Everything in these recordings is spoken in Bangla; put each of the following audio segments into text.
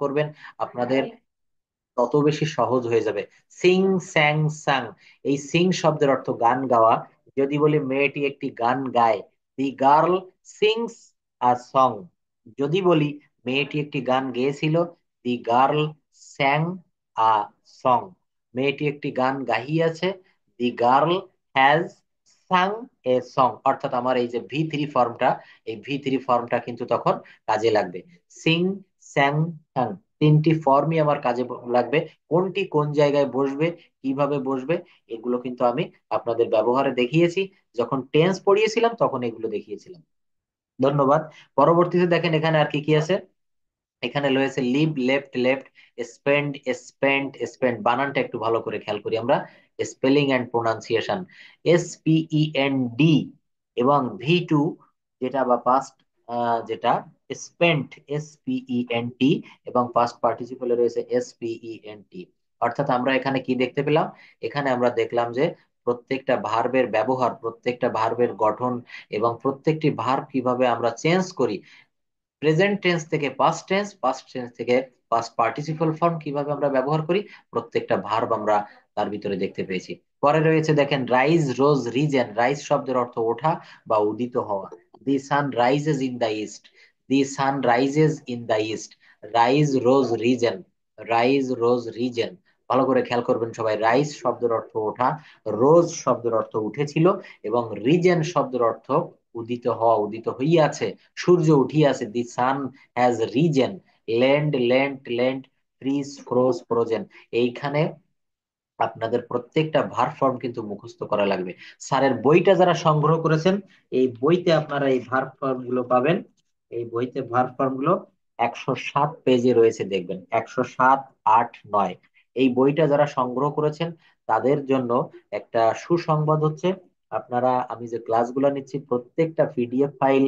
করবেন, আপনাদের তত বেশি সহজ হয়ে যাবে। সিং, স্যাং, সাং, এই সিং শব্দের অর্থ গান গাওয়া। যদি বলি মেয়েটি একটি গান গায়, the girl sings a song. যদি বলি মেয়েটি একটি গান গেয়েছিল, দি গার্ল স্যাং আ সং। মেয়েটি একটি গান গাহিয়াছে, the girl has sung a song. অর্থাৎ আমার এই যে ভি 3 ফর্মটা, এই ভি 3 ফর্মটা কিন্তু তখন কাজে লাগবে। সিং, স্যাং, সাং, তিনটি ফর্মই আমার কাজে লাগবে। কোনটি কোন জায়গায় বসবে, কিভাবে বসবে, এগুলো কিন্তু আমি আপনাদের ব্যবহারে দেখিয়েছি। যখন টেন্স পড়িয়েছিলাম তখন এগুলো দেখিয়েছিলাম। ধন্যবাদ। পরবর্তীতে দেখেন এখানে আর কি কি আছে। এখানে রয়েছে live, left, left, spend, spent, spend. বানানটা একটু ভালো করে খেয়াল করি আমরা। স্পেলিং এন্ড প্রোনাউন্সিয়েশন, SPEND, এবং ভি 2 যেটা বা পাস্ট, যেটা স্পেন্ট, SPENT, এবং পাস্ট পার্টিসিপলে রয়েছে SPENT। অর্থাৎ আমরা এখানে কি দেখতে পেলাম? এখানে আমরা দেখলাম যে প্রত্যেকটা ভার্বের ব্যবহার, প্রত্যেকটা ভার্বের গঠন, এবং প্রত্যেকটি ভার্ব কিভাবে আমরা চেঞ্জ করি। প্রেজেন্ট টেন্স থেকে পাস্ট টেন্স, পাস্ট টেন্স থেকে পাস্ট পার্টিসিপল ফর্ম কিভাবে আমরা ব্যবহার করি, প্রত্যেকটা ভার্ব আমরা তার ভিতরে দেখতে পেয়েছি। পরে রয়েছে দেখেন রাইজ, রোজ, রিজেন। রাইজ শব্দের অর্থ ওঠা বা উদিত হওয়া। The sun rises in the east, the sun rises in the east. Rise, rose, risen, rise, rose, risen. ভালো করে খেয়াল করবেন সবাই। রাইজ শব্দের অর্থ ওঠা, রোজ শব্দের অর্থ উঠেছিল, এবং রিজেন শব্দের অর্থ উদিত হওয়া, উদিত হইয়াছে, সূর্য উঠিয়াছে। The sun has risen. Land, land, land, freeze, froze, frozen. এইখানে আপনাদের প্রত্যেকটা ভার্ব ফর্ম কিন্তু মুখস্থ করা লাগবে। স্যারের বইটা যারা সংগ্রহ করেছেন, এই বইতে আপনারা এই ভার্ব ফর্ম গুলো পাবেন। এই বইতে ভার্ব ফর্ম গুলো 107 পেজে রয়েছে, দেখবেন 107, 8, 9। এই বইটা যারা সংগ্রহ করেছেন তাদের জন্য একটা সুসংবাদ হচ্ছে, আপনারা, আমি যে ক্লাসগুলো নিচ্ছি প্রত্যেকটা PDF ফাইল,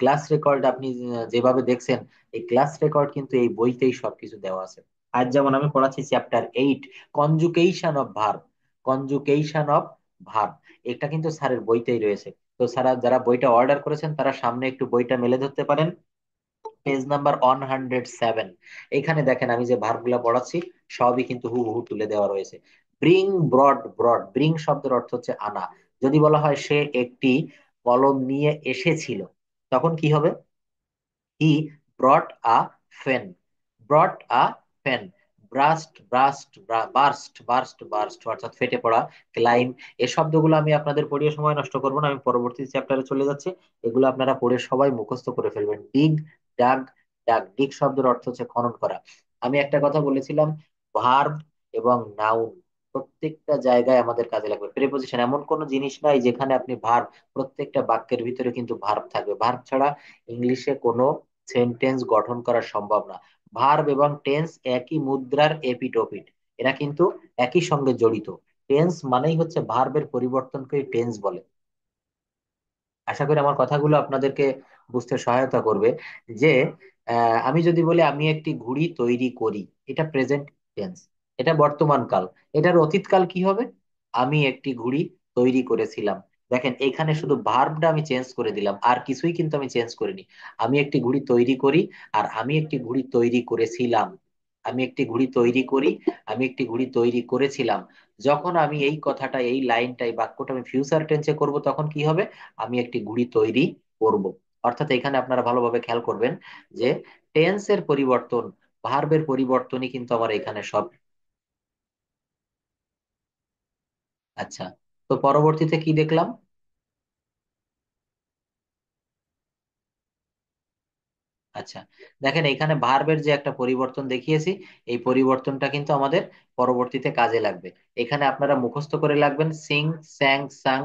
ক্লাস রেকর্ড, আপনি যেভাবে দেখছেন এই ক্লাস রেকর্ড কিন্তু এই বইতেই সবকিছু দেওয়া আছে। আজ যেমন আমি পড়াচ্ছি chapter 8, conjugation of verb. Conjugation of verb, এটা কিন্তু স্যারের বইতেই রয়েছে। তো স্যার যারা বইটা অর্ডার করেছেন তারা সামনে একটু বইটা মেলে ধরতে পারেন। Page number 107। এখানে দেখেন আমি যে ভার্ব গুলা পড়াচ্ছি সবই কিন্তু হুবহু তুলে দেওয়া রয়েছে। Bring, broad, broad. ব্রিং শব্দের অর্থ হচ্ছে আনা। যদি বলা হয় সে একটি কলম নিয়ে এসেছিল, তখন কি হবে? হি ব্রট আ ফেন, ব্রট আ ফেন। ব্রাস্ট, ব্রাস্ট, বার্স্ট, বার্স্ট, বার্স্ট, অর্থাৎ ফেটে পড়া। ক্লাইম, এই শব্দগুলো আমি আপনাদের পড়িয়ে সময় নষ্ট করবো না, আমি পরবর্তী চ্যাপ্টারে চলে যাচ্ছি। এগুলো আপনারা পড়ে সবাই মুখস্থ করে ফেলবেন। ডিগ, ডাগ, ডাগ। ডিগ শব্দের অর্থ হচ্ছে খনন করা। আমি একটা কথা বলেছিলাম, ভার্ব এবং নাউন প্রত্যেকটা জায়গায় আমাদের কাজে লাগবে। প্রিপোজিশন এমন কোনো জিনিস নাই যেখানে আপনি ভার্ব, প্রত্যেকটা বাক্যের ভিতরে কিন্তু ভার্ব থাকবে। ভার্ব ছাড়া ইংলিশে কোনো সেন্টেন্স গঠন করা সম্ভব না। ভার্ব এবং টেন্স একই মুদ্রার এপিঠ ওপিঠ, এরা কিন্তু একই সঙ্গে জড়িত। টেন্স মানেই হচ্ছে ভার্বের পরিবর্তনকে টেন্স বলে। আশা করি আমার কথাগুলো আপনাদেরকে বুঝতে সহায়তা করবে। যে আমি যদি বলি আমি একটি ঘুড়ি তৈরি করি, এটা প্রেজেন্ট টেন্স, এটা বর্তমান কাল। এটার অতীতকাল কি হবে? আমি একটি ঘুড়ি তৈরি করেছিলাম। দেখেন এখানে শুধু ভার্বটা আমি চেঞ্জ করে দিলাম, আর কিছুই কিন্তু আমি চেঞ্জ করিনি। আমি একটি ঘুড়ি তৈরি করি, আর আমি একটি ঘুড়ি তৈরি করেছিলাম। আমি একটি ঘুড়ি তৈরি করি, আমি একটি ঘুড়ি তৈরি করেছিলাম। যখন আমি এই কথাটা, এই লাইনটা, এই বাক্যটা আমি ফিউচার টেন্সে করব তখন কি হবে? আমি একটি ঘুড়ি তৈরি করব। অর্থাৎ এখানে আপনারা ভালোভাবে খেয়াল করবেন যে টেন্সের পরিবর্তন, ভার্বের পরিবর্তনই কিন্তু আমার এখানে সব। আচ্ছা, তো পরবর্তীতে কি দেখলাম? আচ্ছা, দেখেন এখানে ভার্বের যে একটা পরিবর্তন দেখিয়েছি, এই পরিবর্তনটা কিন্তু আমাদের পরবর্তীতে কাজে লাগবে। এখানে আপনারা মুখস্থ করে লাগবেন sing, sang, sung,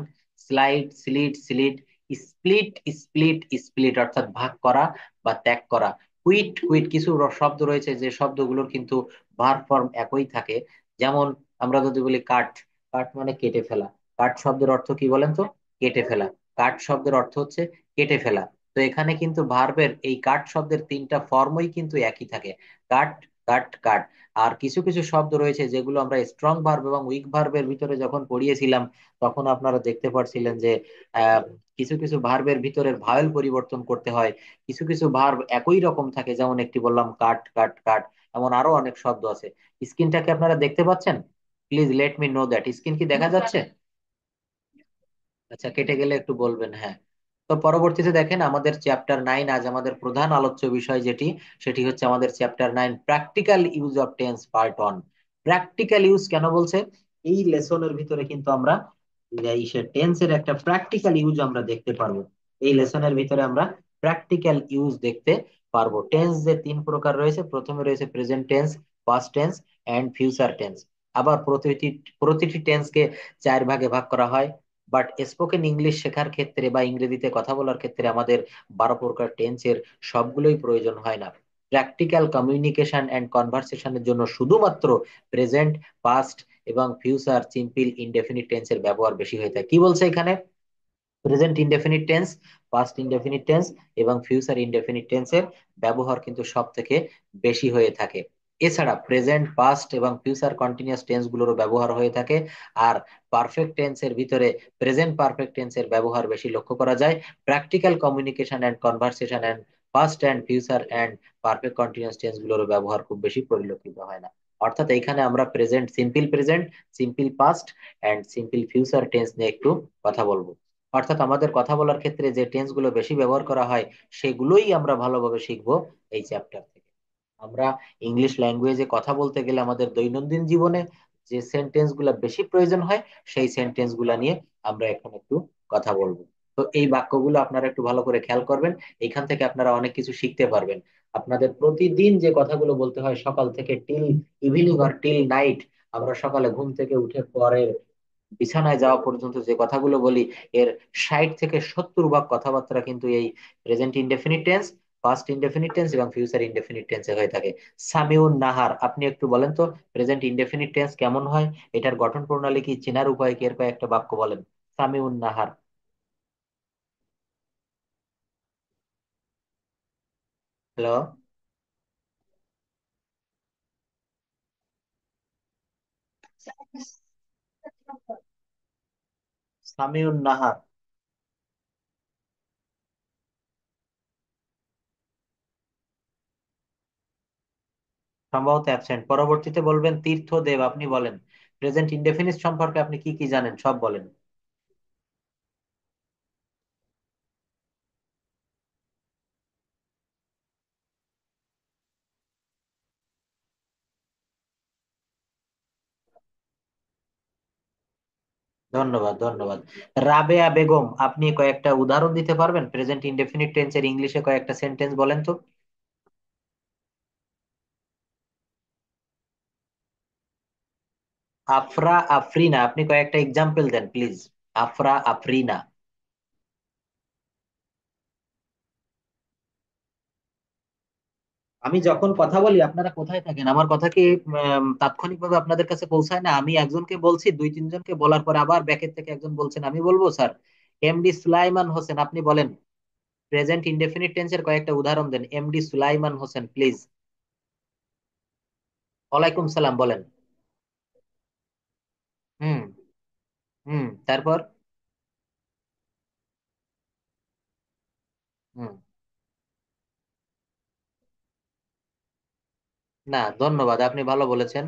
slide, slit, slit, split, split, split, অর্থাৎ ভাগ করা বা ত্যাগ করা। Quit, quit. কিছু শব্দ রয়েছে যে শব্দগুলোর কিন্তু ভার্ব ফর্ম একই থাকে। যেমন আমরা যদি বলি কাট, কাট মানে কেটে ফেলা। কাট শব্দের অর্থ কি বলেন তো? কেটে ফেলা। কাট শব্দের অর্থ হচ্ছে কেটে ফেলা। তো এখানে কিন্তু ভার্বের এই কাট শব্দের তিনটা ফর্মই কিন্তু একই থাকে। কাট, কাট কাট। আর কিছু কিছু শব্দ রয়েছে যেগুলো আমরা স্ট্রং ভার্ব এবং উইক ভার্বের ভিতরে যখন পড়িয়েছিলাম, তখন আপনারা দেখতে পাচ্ছিলেন যে আহ, কিছু কিছু ভার্বের ভিতরের ভাওয়েল পরিবর্তন করতে হয়। কিছু কিছু ভার্ব একই রকম থাকে, যেমন একটি বললাম কাট কাট কাট। এমন আরো অনেক শব্দ আছে। স্ক্রিনটাকে আপনারা দেখতে পাচ্ছেন? Please let me know that. Screen কি দেখা যাচ্ছে? আচ্ছা, কেটে গেলে একটু বলবেন, হ্যাঁ। তো পরবর্তীতে দেখেন আমাদের চ্যাপ্টার 9, আজ আমাদের প্রধান আলোচ্য বিষয় যেটি, সেটি হচ্ছে আমাদের chapter 9, practical use of tense part 1। Practical use কেন বলছে? এই লেসনের ভিতরে কিন্তু আমরা এই টেন্সের একটা প্র্যাকটিক্যাল ইউজ আমরা দেখতে পারবো। এই লেসনের ভিতরে আমরা প্র্যাকটিক্যাল ইউজ দেখতে পারবো। টেন্স যে 3 প্রকার রয়েছে, প্রথমে রয়েছে present tense, past tense and future tense. আবার প্রতিটি প্রতিটি টেন্সকে 4 ভাগে ভাগ করা হয়। বাট স্পোকেন ইংলিশ শেখার ক্ষেত্রে বা ইংরেজিতে কথা বলার ক্ষেত্রে আমাদের 12 প্রকার টেন্সের সবগুলোই প্রয়োজন হয় না। প্র্যাকটিক্যাল কমিউনিকেশন অ্যান্ড কনভারসেশনের জন্য শুধুমাত্র প্রেজেন্ট, পাস্ট এবং ফিউচার সিম্পল ইনডেফিনিট টেন্সের ব্যবহার বেশি হয়ে থাকে। কি বলছে এখানে? Present indefinite tense, past indefinite tense এবং ফিউচার ইনডেফিনিট টেন্সের ব্যবহার কিন্তু সব থেকে বেশি হয়ে থাকে। এছাড়া প্রেজেন্ট, পাস্ট এবং ফিউচার কন্টিনিউয়াস টেন্স গুলোরও ব্যবহার হয়ে থাকে। আর পারফেক্ট টেন্সের ভিতরে প্রেজেন্ট পারফেক্ট টেন্সের ব্যবহার বেশি লক্ষ্য করা যায়। Practical communication and conversation and past and future and perfect continuous tense গুলোরও ব্যবহার খুব বেশি পরিলক্ষিত হয় না। অর্থাৎ এখানে আমরা present, simple past and simple future tense নিয়ে একটু কথা বলবো। অর্থাৎ আমাদের কথা বলার ক্ষেত্রে যে টেন্স গুলো বেশি ব্যবহার করা হয়, সেগুলোই আমরা ভালোভাবে শিখবো এই চ্যাপ্টার থেকে। আমরা ইংলিশ ল্যাঙ্গুয়েজে কথা বলতে গেলে আমাদের দৈনন্দিন জীবনে যে সেন্টেন্স গুলা বেশি প্রয়োজন হয়, সেই সেন্টেন্স গুলা নিয়ে আমরা এখন একটু কথা বলবো। তো এই বাক্যগুলো আপনারা একটু ভালো করে খেয়াল করবেন। এখান থেকে আপনারা অনেক কিছু শিখতে পারবেন। আপনাদের প্রতিদিন যে কথাগুলো বলতে হয় সকাল থেকে till evening or till night, আমরা সকালে ঘুম থেকে উঠে পরের বিছানায় যাওয়া পর্যন্ত যে কথাগুলো বলি, এর 60 থেকে 70 ভাগ কথাবার্তা কিন্তু এই present indefinite tense, past indefinite tense এবং ফিউচার ইনডেফিনিট টেন্সে হয়ে থাকে। সামিউন নাহার, আপনি একটু বলেন তো প্রেজেন্ট ইনডেফিনিট টেন্স কেমন হয়, এটার গঠন প্রণালী কি, চেনার উপায় কি, এর কয়েকটা বাক্য বলেন। সামিউন নাহার। হ্যালো? সামিউন নাহার। সম্ভবত অ্যাবসেন্ট। পরবর্তীতে বলবেন তীর্থদেব, আপনি বলেন প্রেজেন্ট ইনডেফিনিট সম্পর্কে আপনি কি কি জানেন সব বলেন। ধন্যবাদ, ধন্যবাদ। রাবেয়া বেগম, আপনি কয়েকটা উদাহরণ দিতে পারবেন প্রেজেন্ট ইনডেফিনিট টেন্সের, ইংলিশে কয়েকটা সেন্টেন্স বলেন তো। আফরা আফরিনা, আপনি কয়েকটা এক্সাম্পল দেন প্লিজ। আফরা আফরিনা। আমি যখন কথা বলি আপনারা কোথায় থাকেন? আমার কথা কি তাৎক্ষণিকভাবে আপনাদের কাছে পৌঁছায় না? আমি একজনকে বলছি, 2-3 জনকে বলার পর আবার ব্যাকের থেকে একজন বলছেন, আমি বলবো স্যার। এমডি সুলাইমান হোসেন, আপনি বলেন প্রেজেন্ট ইনডেফিনিট টেন্সের কয়েকটা উদাহরণ দেন। MD Sulaiman Hossain, please. ওয়ালাইকুম সালাম, বলেন। হুম। হুম, তারপর? হুম। না, ধন্যবাদ, আপনি ভালো বলেছেন।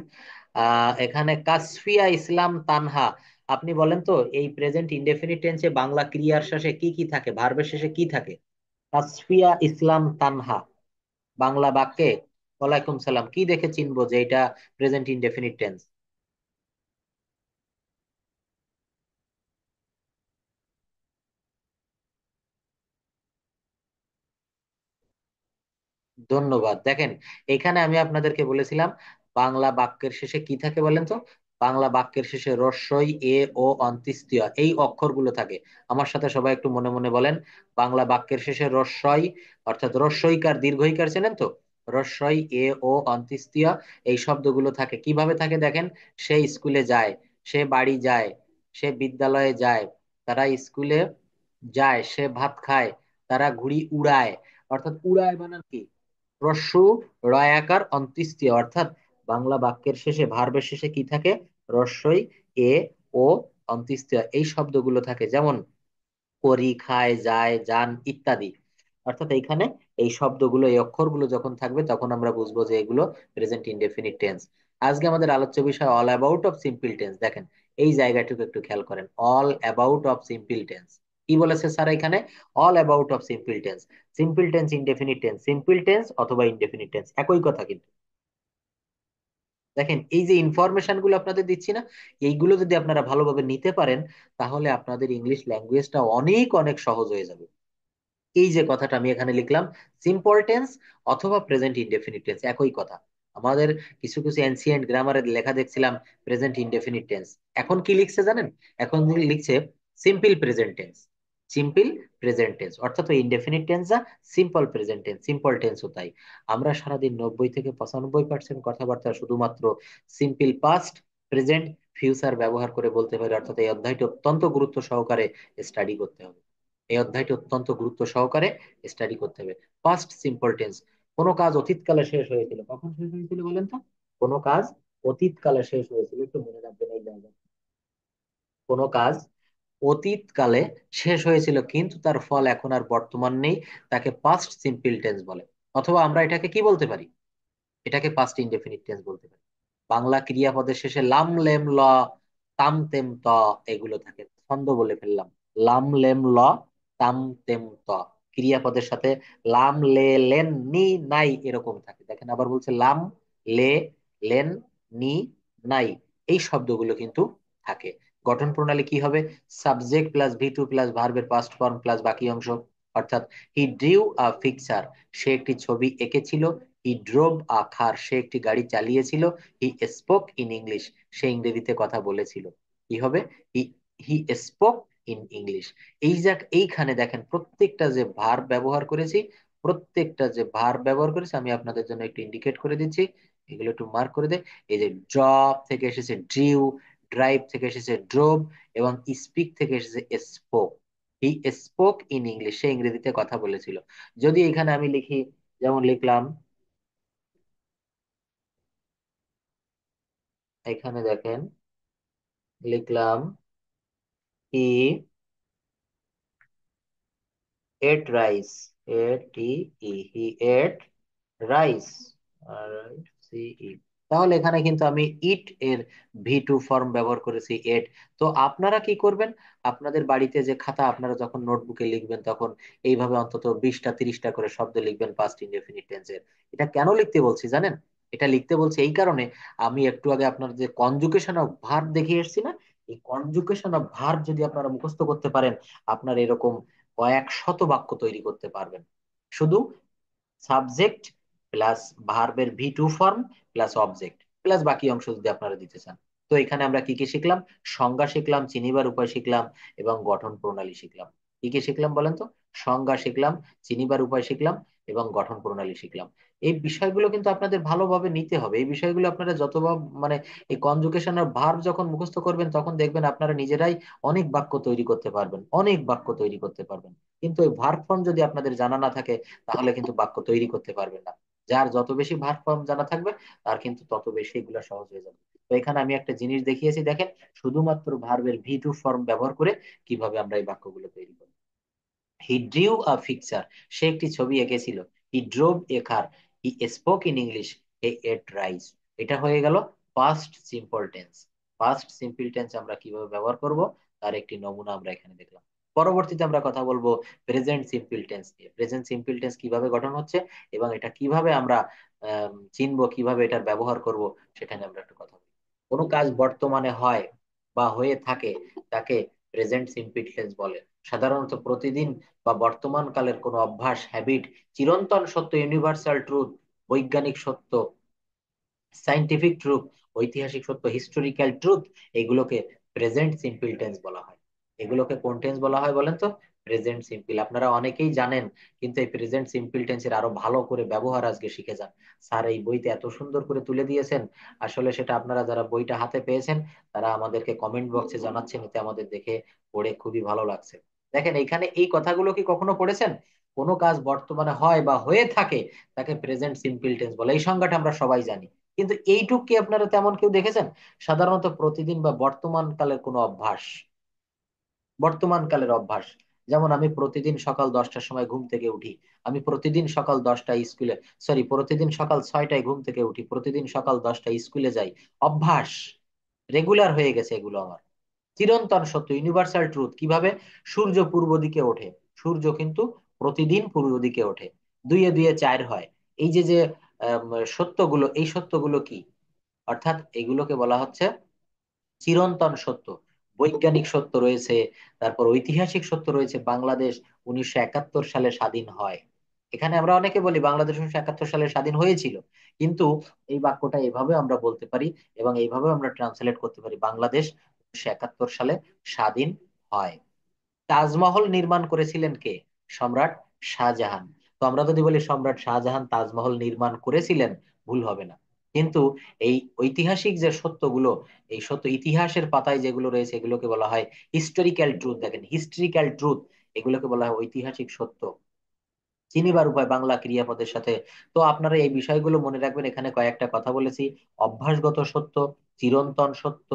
এখানে কাসফিয়া ইসলাম তানহা, আপনি বলেন তো এই প্রেজেন্ট ইনডেফিনিট টেন্সে বাংলা ক্রিয়ার শেষে কি কি থাকে, ভার্বের শেষে কি থাকে? তাসফিয়া ইসলাম তানহা, বাংলা বাক্যে। ওয়ালাইকুম সালাম, কি দেখে চিনবো যে এটা প্রেজেন্ট ইনডেফিনিট টেন্স? ধন্যবাদ। দেখেন, এখানে আমি আপনাদেরকে বলেছিলাম বাংলা বাক্যের শেষে কি থাকে বলেন তো। বাংলা বাক্যের শেষে রস্বই, এ, ও, অন্ত্যেষ্টিয় এই অক্ষরগুলো থাকে। আমার সাথে সবাই একটু মনে মনে বলেন, বাংলা বাক্যের শেষে রস্বই, অর্থাৎ রস্বইকার দীর্ঘইকার চেনেন তো, রস্বই, এ, ও, অন্ত্যেষ্টিয় এই শব্দগুলো থাকে। কিভাবে থাকে দেখেন, সে স্কুলে যায়, সে বাড়ি যায়, সে বিদ্যালয়ে যায়, তারা স্কুলে যায়, সে ভাত খায়, তারা ঘুড়ি উড়ায়। অর্থাৎ উড়ায় বানান কি? রস্যু রয়াকার অন্ত্যেষ্টিয়, অর্থাৎ বাংলা বাক্যের শেষে ভার্বের শেষে কি থাকে? রস্যই, এ, ও, অন্ত্যেষ্টিয় এই শব্দগুলো থাকে, যেমন করি, খায়, যায়, যান ইত্যাদি। অর্থাৎ এইখানে এই শব্দগুলো, এই অক্ষরগুলো যখন থাকবে তখন আমরা বুঝবো যে এগুলো প্রেজেন্ট ইনডেফিনিট টেন্স। আজকে আমাদের আলোচ্য বিষয় all about of simple tense. দেখেন এই জায়গাটুকু একটু খেয়াল করেন, all about of simple tense. কি বলেছে স্যার এখানে? All about of simple tense. Simple tense, indefinite tense, simple tense অথবা ইনডেফিনিট টেন্স একই কথা কিন্তু। দেখেন এই যে ইনফরমেশন গুলো আপনাদের দিচ্ছি না, এইগুলো যদি আপনারা ভালোভাবে নিতে পারেন, তাহলে আপনাদের ইংলিশ ল্যাঙ্গুয়েজটা অনেক অনেক সহজ হয়ে যাবে। এই যে কথাটা আমি এখানে লিখলাম, সিম্পল টেন্স অথবা প্রেজেন্ট ইনডেফিনিট টেন্স একই কথা। আমাদের কিছু কিছু এনসিয়েন্ট গ্রামারের লেখা দেখছিলাম প্রেজেন্ট ইনডেফিনিট টেন্স, এখন কি লিখছে জানেন? এখন লিখছে simple present tense. Simple present tense অর্থাৎ ওই ইনডেফিনিট টেন্স যা, সিম্পল প্রেজেন্ট টেন্স, সিম্পল টেন্সও তাই। আমরা সারাদিন 90 থেকে 95% কথাবার্তা শুধুমাত্র সিম্পল পাস্ট, প্রেজেন্ট, ফিউচার ব্যবহার করে বলতে পারি। অর্থাৎ এই অধ্যায়টি অত্যন্ত গুরুত্ব সহকারে স্টাডি করতে হবে। এই অধ্যায়টি অত্যন্ত গুরুত্ব সহকারে স্টাডি করতে হবে। পাস্ট সিম্পল টেন্স, কোনো কাজ অতীতকালে শেষ হয়েছিল, কখন শেষ হয়েছিল বলেন তো? কোনো কাজ অতীতকালে শেষ হয়েছিল, একটু মনে রাখবেন এই জায়গা। কোনো কাজ অতীতকালে শেষ হয়েছিল কিন্তু তার ফল এখন আর বর্তমান নেই, তাকে পাস্ট সিম্পল টেন্স বলে। অথবা আমরা এটাকে কি বলতে পারি? এটাকে পাস্ট ইনডেফিনিট টেন্স বলতে পারি। বাংলা ক্রিয়াপদের শেষে লাম, লেম, ল, তাম, তেম, ত এগুলো থাকে। ছন্দ বলে ফেললাম, লাম, লেম, ল, তাম, তেম, ত। ক্রিয়াপদের সাথে লাম, লে, লেন, নি, নাই এরকম থাকে। দেখেন আবার বলছে লাম, লে, লেন, নি, নাই এই শব্দগুলো কিন্তু থাকে। গঠন প্রণালী কি হবে? Subject plus V two plus ভার্বের পাস্ট ফর্ম প্লাস বাকি অংশ। অর্থাৎ হি ড্রিউ আ পিকচার, সে একটি ছবি এঁকেছিল। হি ড্রোভ আ কার, সে একটি গাড়ি চালিয়েছিল। হি স্পোক ইন ইংলিশ, সে ইংরেজিতে কথা বলেছিল। কি হবে? হি হি স্পোক ইন ইংলিশ। এইখানে দেখেন প্রত্যেকটা যে ভার্ব ব্যবহার করেছি, প্রত্যেকটা যে ভার্ব ব্যবহার করেছি আমি আপনাদের জন্য একটু ইন্ডিকেট করে দিচ্ছি, এগুলো একটু মার্ক করে দেয়। এই যে ড্রপ থেকে এসেছে ড্রিউ, ড্রাইভ থেকে এসেছে ড্রোভ, এবং স্পিক থেকে এসেছে spoke. He spoke in English, সে ইংরেজিতে কথা বলেছিল। যদি এখানে আমি লিখি, যেমন লিখলাম, এখানে দেখেন লিখলাম হি এট রাইস, এ টি ই, হি এট রাইস, সি ই। তাহলে এখানে কিন্তু আমি ইট এর ভি টু ফর্ম ব্যবহার করেছি, এট। তো আপনারা কি করবেন? আপনাদের বাড়িতে যে খাতা, আপনারা যখন নোটবুকে লিখবেন তখন এইভাবে অন্তত 20টা 30টা করে শব্দ লিখবেন পাস্ট ইনডেফিনিট টেন্সের। এটা কেন লিখতে বলছি জানেন? এটা লিখতে বলছি এই কারণে, আমি একটু আগে আপনার যে কনজুগেশন অফ ভার্ব দেখিয়ে এসেছি না, এই কনজুগেশন অফ ভার্ব যদি আপনারা মুখস্থ করতে পারেন, আপনার এরকম কয়েক শত বাক্য তৈরি করতে পারবেন। শুধু সাবজেক্ট প্লাস ভার্বের V two form plus object plus বাকি অংশ যদি আপনারা দিতে চান। তো এখানে আমরা কি কি শিখলাম? সংজ্ঞা শিখলাম, চিনিবার উপায় শিখলাম, এবং গঠন প্রণালী শিখলাম। কি কি শিখলাম বলেন তো? সংজ্ঞা শিখলাম, চিনিবার উপায় শিখলাম, এবং গঠন প্রণালী শিখলাম। এই বিষয়গুলো কিন্তু আপনাদের ভালোভাবে নিতে হবে। এই বিষয়গুলো আপনারা মানে এই কনজুগেশন আর ভার্ব যখন মুখস্থ করবেন তখন দেখবেন আপনারা নিজেরাই অনেক বাক্য তৈরি করতে পারবেন, অনেক বাক্য তৈরি করতে পারবেন। কিন্তু এই ভার্ব ফর্ম যদি আপনাদের জানা না থাকে, তাহলে কিন্তু বাক্য তৈরি করতে পারবেন না। যার যত বেশি ভার্ব ফর্ম জানা থাকবে, তার কিন্তু তত বেশি এগুলা সহজ হয়ে যাবে। তো এখানে আমি একটা জিনিস দেখিয়েছি, দেখেন শুধুমাত্র ভার্বের ভি টু ফর্ম ব্যবহার করে কিভাবে আমরা এই বাক্যগুলো তৈরি করি। হি ড্রিউ আ পিকচার, সে একটি ছবি এঁকেছিল। He drove a car, he spoke in English, he ate rice. এটা হয়ে গেল past simple tense. Past simple tense আমরা কিভাবে ব্যবহার করব, তার একটি নমুনা আমরা এখানে দেখলাম। পরবর্তীতে আমরা কথা বলবো প্রেজেন্ট সিম্পল টেন্স নিয়ে। প্রেজেন্ট সিম্পল টেন্স কিভাবে গঠন হচ্ছে এবং এটা কিভাবে আমরা চিনবো, কিভাবে এটার ব্যবহার করব, সেটা নিয়ে আমরা একটু কথা বলি। কোনো কাজ বর্তমানে হয় বা হয়ে থাকে, তাকে প্রেজেন্ট সিম্পল টেন্স বলে। সাধারণত প্রতিদিন বা বর্তমান কালের কোনো অভ্যাস, হ্যাবিট, চিরন্তন সত্য, ইউনিভার্সাল ট্রুথ, বৈজ্ঞানিক সত্য, সাইন্টিফিক ট্রুথ, ঐতিহাসিক সত্য, হিস্টোরিক্যাল ট্রুথ, এগুলোকে প্রেজেন্ট সিম্পল টেন্স বলা হয়। এগুলোকে কোন টেন্স বলা হয় বলেন তো? Present simple. আপনারা অনেকেই জানেন, কিন্তু এই প্রেজেন্ট সিম্পল টেন্সের আরো ভালো করে ব্যবহার আজকে শিখে যান। স্যার এই বইতে এত সুন্দর করে তুলে দিয়েছেন, আসলে সেটা আপনারা যারা বইটা হাতে পেয়েছেন তারা আমাদেরকে কমেন্ট বক্সে জানাচ্ছেন, এতে আমাদের দেখে পড়ে খুবই ভালো লাগছে। দেখেন এখানে এই কথাগুলো কি কখনো পড়েছেন? কোনো কাজ বর্তমানে হয় বা হয়ে থাকে তাকে প্রেজেন্ট সিম্পল টেন্স বলে। এই সংজ্ঞাটা আমরা সবাই জানি, কিন্তু এইটুক কি আপনারা তেমন কেউ দেখেছেন? সাধারণত প্রতিদিন বা বর্তমান কালের কোনো অভ্যাস, বর্তমান কালের অভ্যাস, যেমন আমি প্রতিদিন সকাল 10টার সময় ঘুম থেকে উঠি, আমি প্রতিদিন সকাল 10টায় স্কুলে, সরি, প্রতিদিন সকাল 6টায় ঘুম থেকে উঠি, প্রতিদিন সকাল 10টায় স্কুলে যাই। অভ্যাস, রেগুলার হয়ে গেছে এগুলো আমার। চিরন্তন সত্য, ইউনিভার্সাল ট্রুথ, কিভাবে? সূর্য পূর্ব দিকে ওঠে, সূর্য কিন্তু প্রতিদিন পূর্ব দিকে ওঠে, দুইয়ে দুইয়ে চার হয়। এই যে যে সত্যগুলো, এই সত্যগুলো কি? অর্থাৎ এগুলোকে বলা হচ্ছে চিরন্তন সত্য। বৈজ্ঞানিক সত্য রয়েছে, তারপর ঐতিহাসিক সত্য রয়েছে। বাংলাদেশ 1971 সালে স্বাধীন হয়। এখানে আমরা অনেকে বলি বাংলাদেশ 1971 সালে স্বাধীন হয়েছিল, কিন্তু এই বাক্যটা এভাবে আমরা বলতে পারি এবং এইভাবে আমরা ট্রান্সলেট করতে পারি, বাংলাদেশ 1971 সালে স্বাধীন হয়। তাজমহল নির্মাণ করেছিলেন কে? সম্রাট শাহজাহান। তো আমরা যদি বলি সম্রাট শাহজাহান তাজমহল নির্মাণ করেছিলেন, ভুল হবে না। কিন্তু এই ঐতিহাসিক যে সত্যগুলো, এই সত্য ইতিহাসের পাতায় যেগুলো রয়েছে, এগুলোকে বলা হয় হিস্টোরিক্যাল ট্রুথ। দেখেন, হিস্ট্রিক্যাল ট্রুথ, এগুলোকে বলা হয় ঐতিহাসিক সত্য। চিনিবার উপায় বাংলা ক্রিয়াপদের সাথে। তো আপনারা এই বিষয়গুলো মনে রাখবেন। এখানে কয়েকটা কথা বলেছি: অভ্যাসগত সত্য, চিরন্তন সত্য,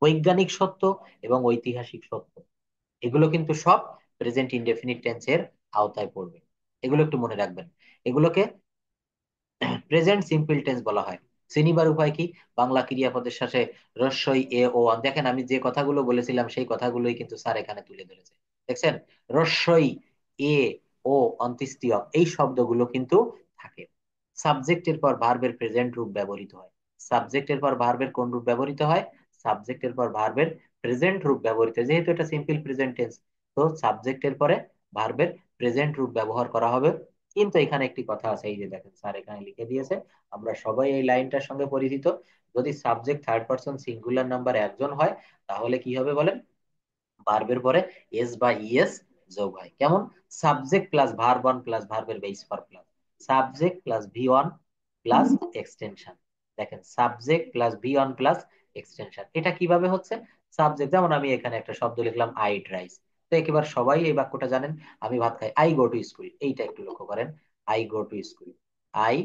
বৈজ্ঞানিক সত্য এবং ঐতিহাসিক সত্য। এগুলো কিন্তু সব প্রেজেন্ট ইনডেফিনিট টেন্সের আওতায় পড়বে। এগুলো একটু মনে রাখবেন। এগুলোকে প্রেজেন্ট সিম্পল টেন্স বলা হয়। চিনিবার উপায় কি? বাংলা ক্রিয়াপদের সাথে রস্বই এ ও অন। দেখেন, আমি যে কথাগুলো বলেছিলাম সেই কথাগুলোই কিন্তু স্যার এখানে তুলে ধরেছে। দেখছেন, রস্বই এ ও অন্ত্যেষ্টিয় এই শব্দগুলো কিন্তু থাকে। সাবজেক্টের পর ভার্বের প্রেজেন্ট রূপ ব্যবহৃত হয়। সাবজেক্টের পর ভার্বের কোন রূপ ব্যবহৃত হয়? সাবজেক্টের পর ভার্বের প্রেজেন্ট রূপ ব্যবহৃত হয়। যেহেতু এটা সিম্পল প্রেজেন্ট টেন্স, তো সাবজেক্টের পরে ভার্বের প্রেজেন্ট রূপ ব্যবহার করা হবে। কিন্তু এখানে একটি কথা আছে, এই যে দেখেন স্যার এখানে লিখে দিয়েছে, আমরা সবাই এই লাইনটার সঙ্গে পরিচিত। যদি subject third person singular number একজন হয়, তাহলে কি হবে বলেন? ভার্বের পরে এস বা ইএস যোগ হয়। কেমন? Subject plus verb one plus ভার্বের base form plus subject plus V one plus extension. দেখেন, subject plus V one plus extension, এটা কিভাবে হচ্ছে? সাবজেক্ট, যেমন আমি এখানে একটা শব্দ লিখলাম আই রাইস, তো একেবারে সবাই এই বাক্যটা জানেন, আমি ভাত খাই। আই গো টু স্কুল, এইটা একটু লক্ষ্য করেন, I go to school, I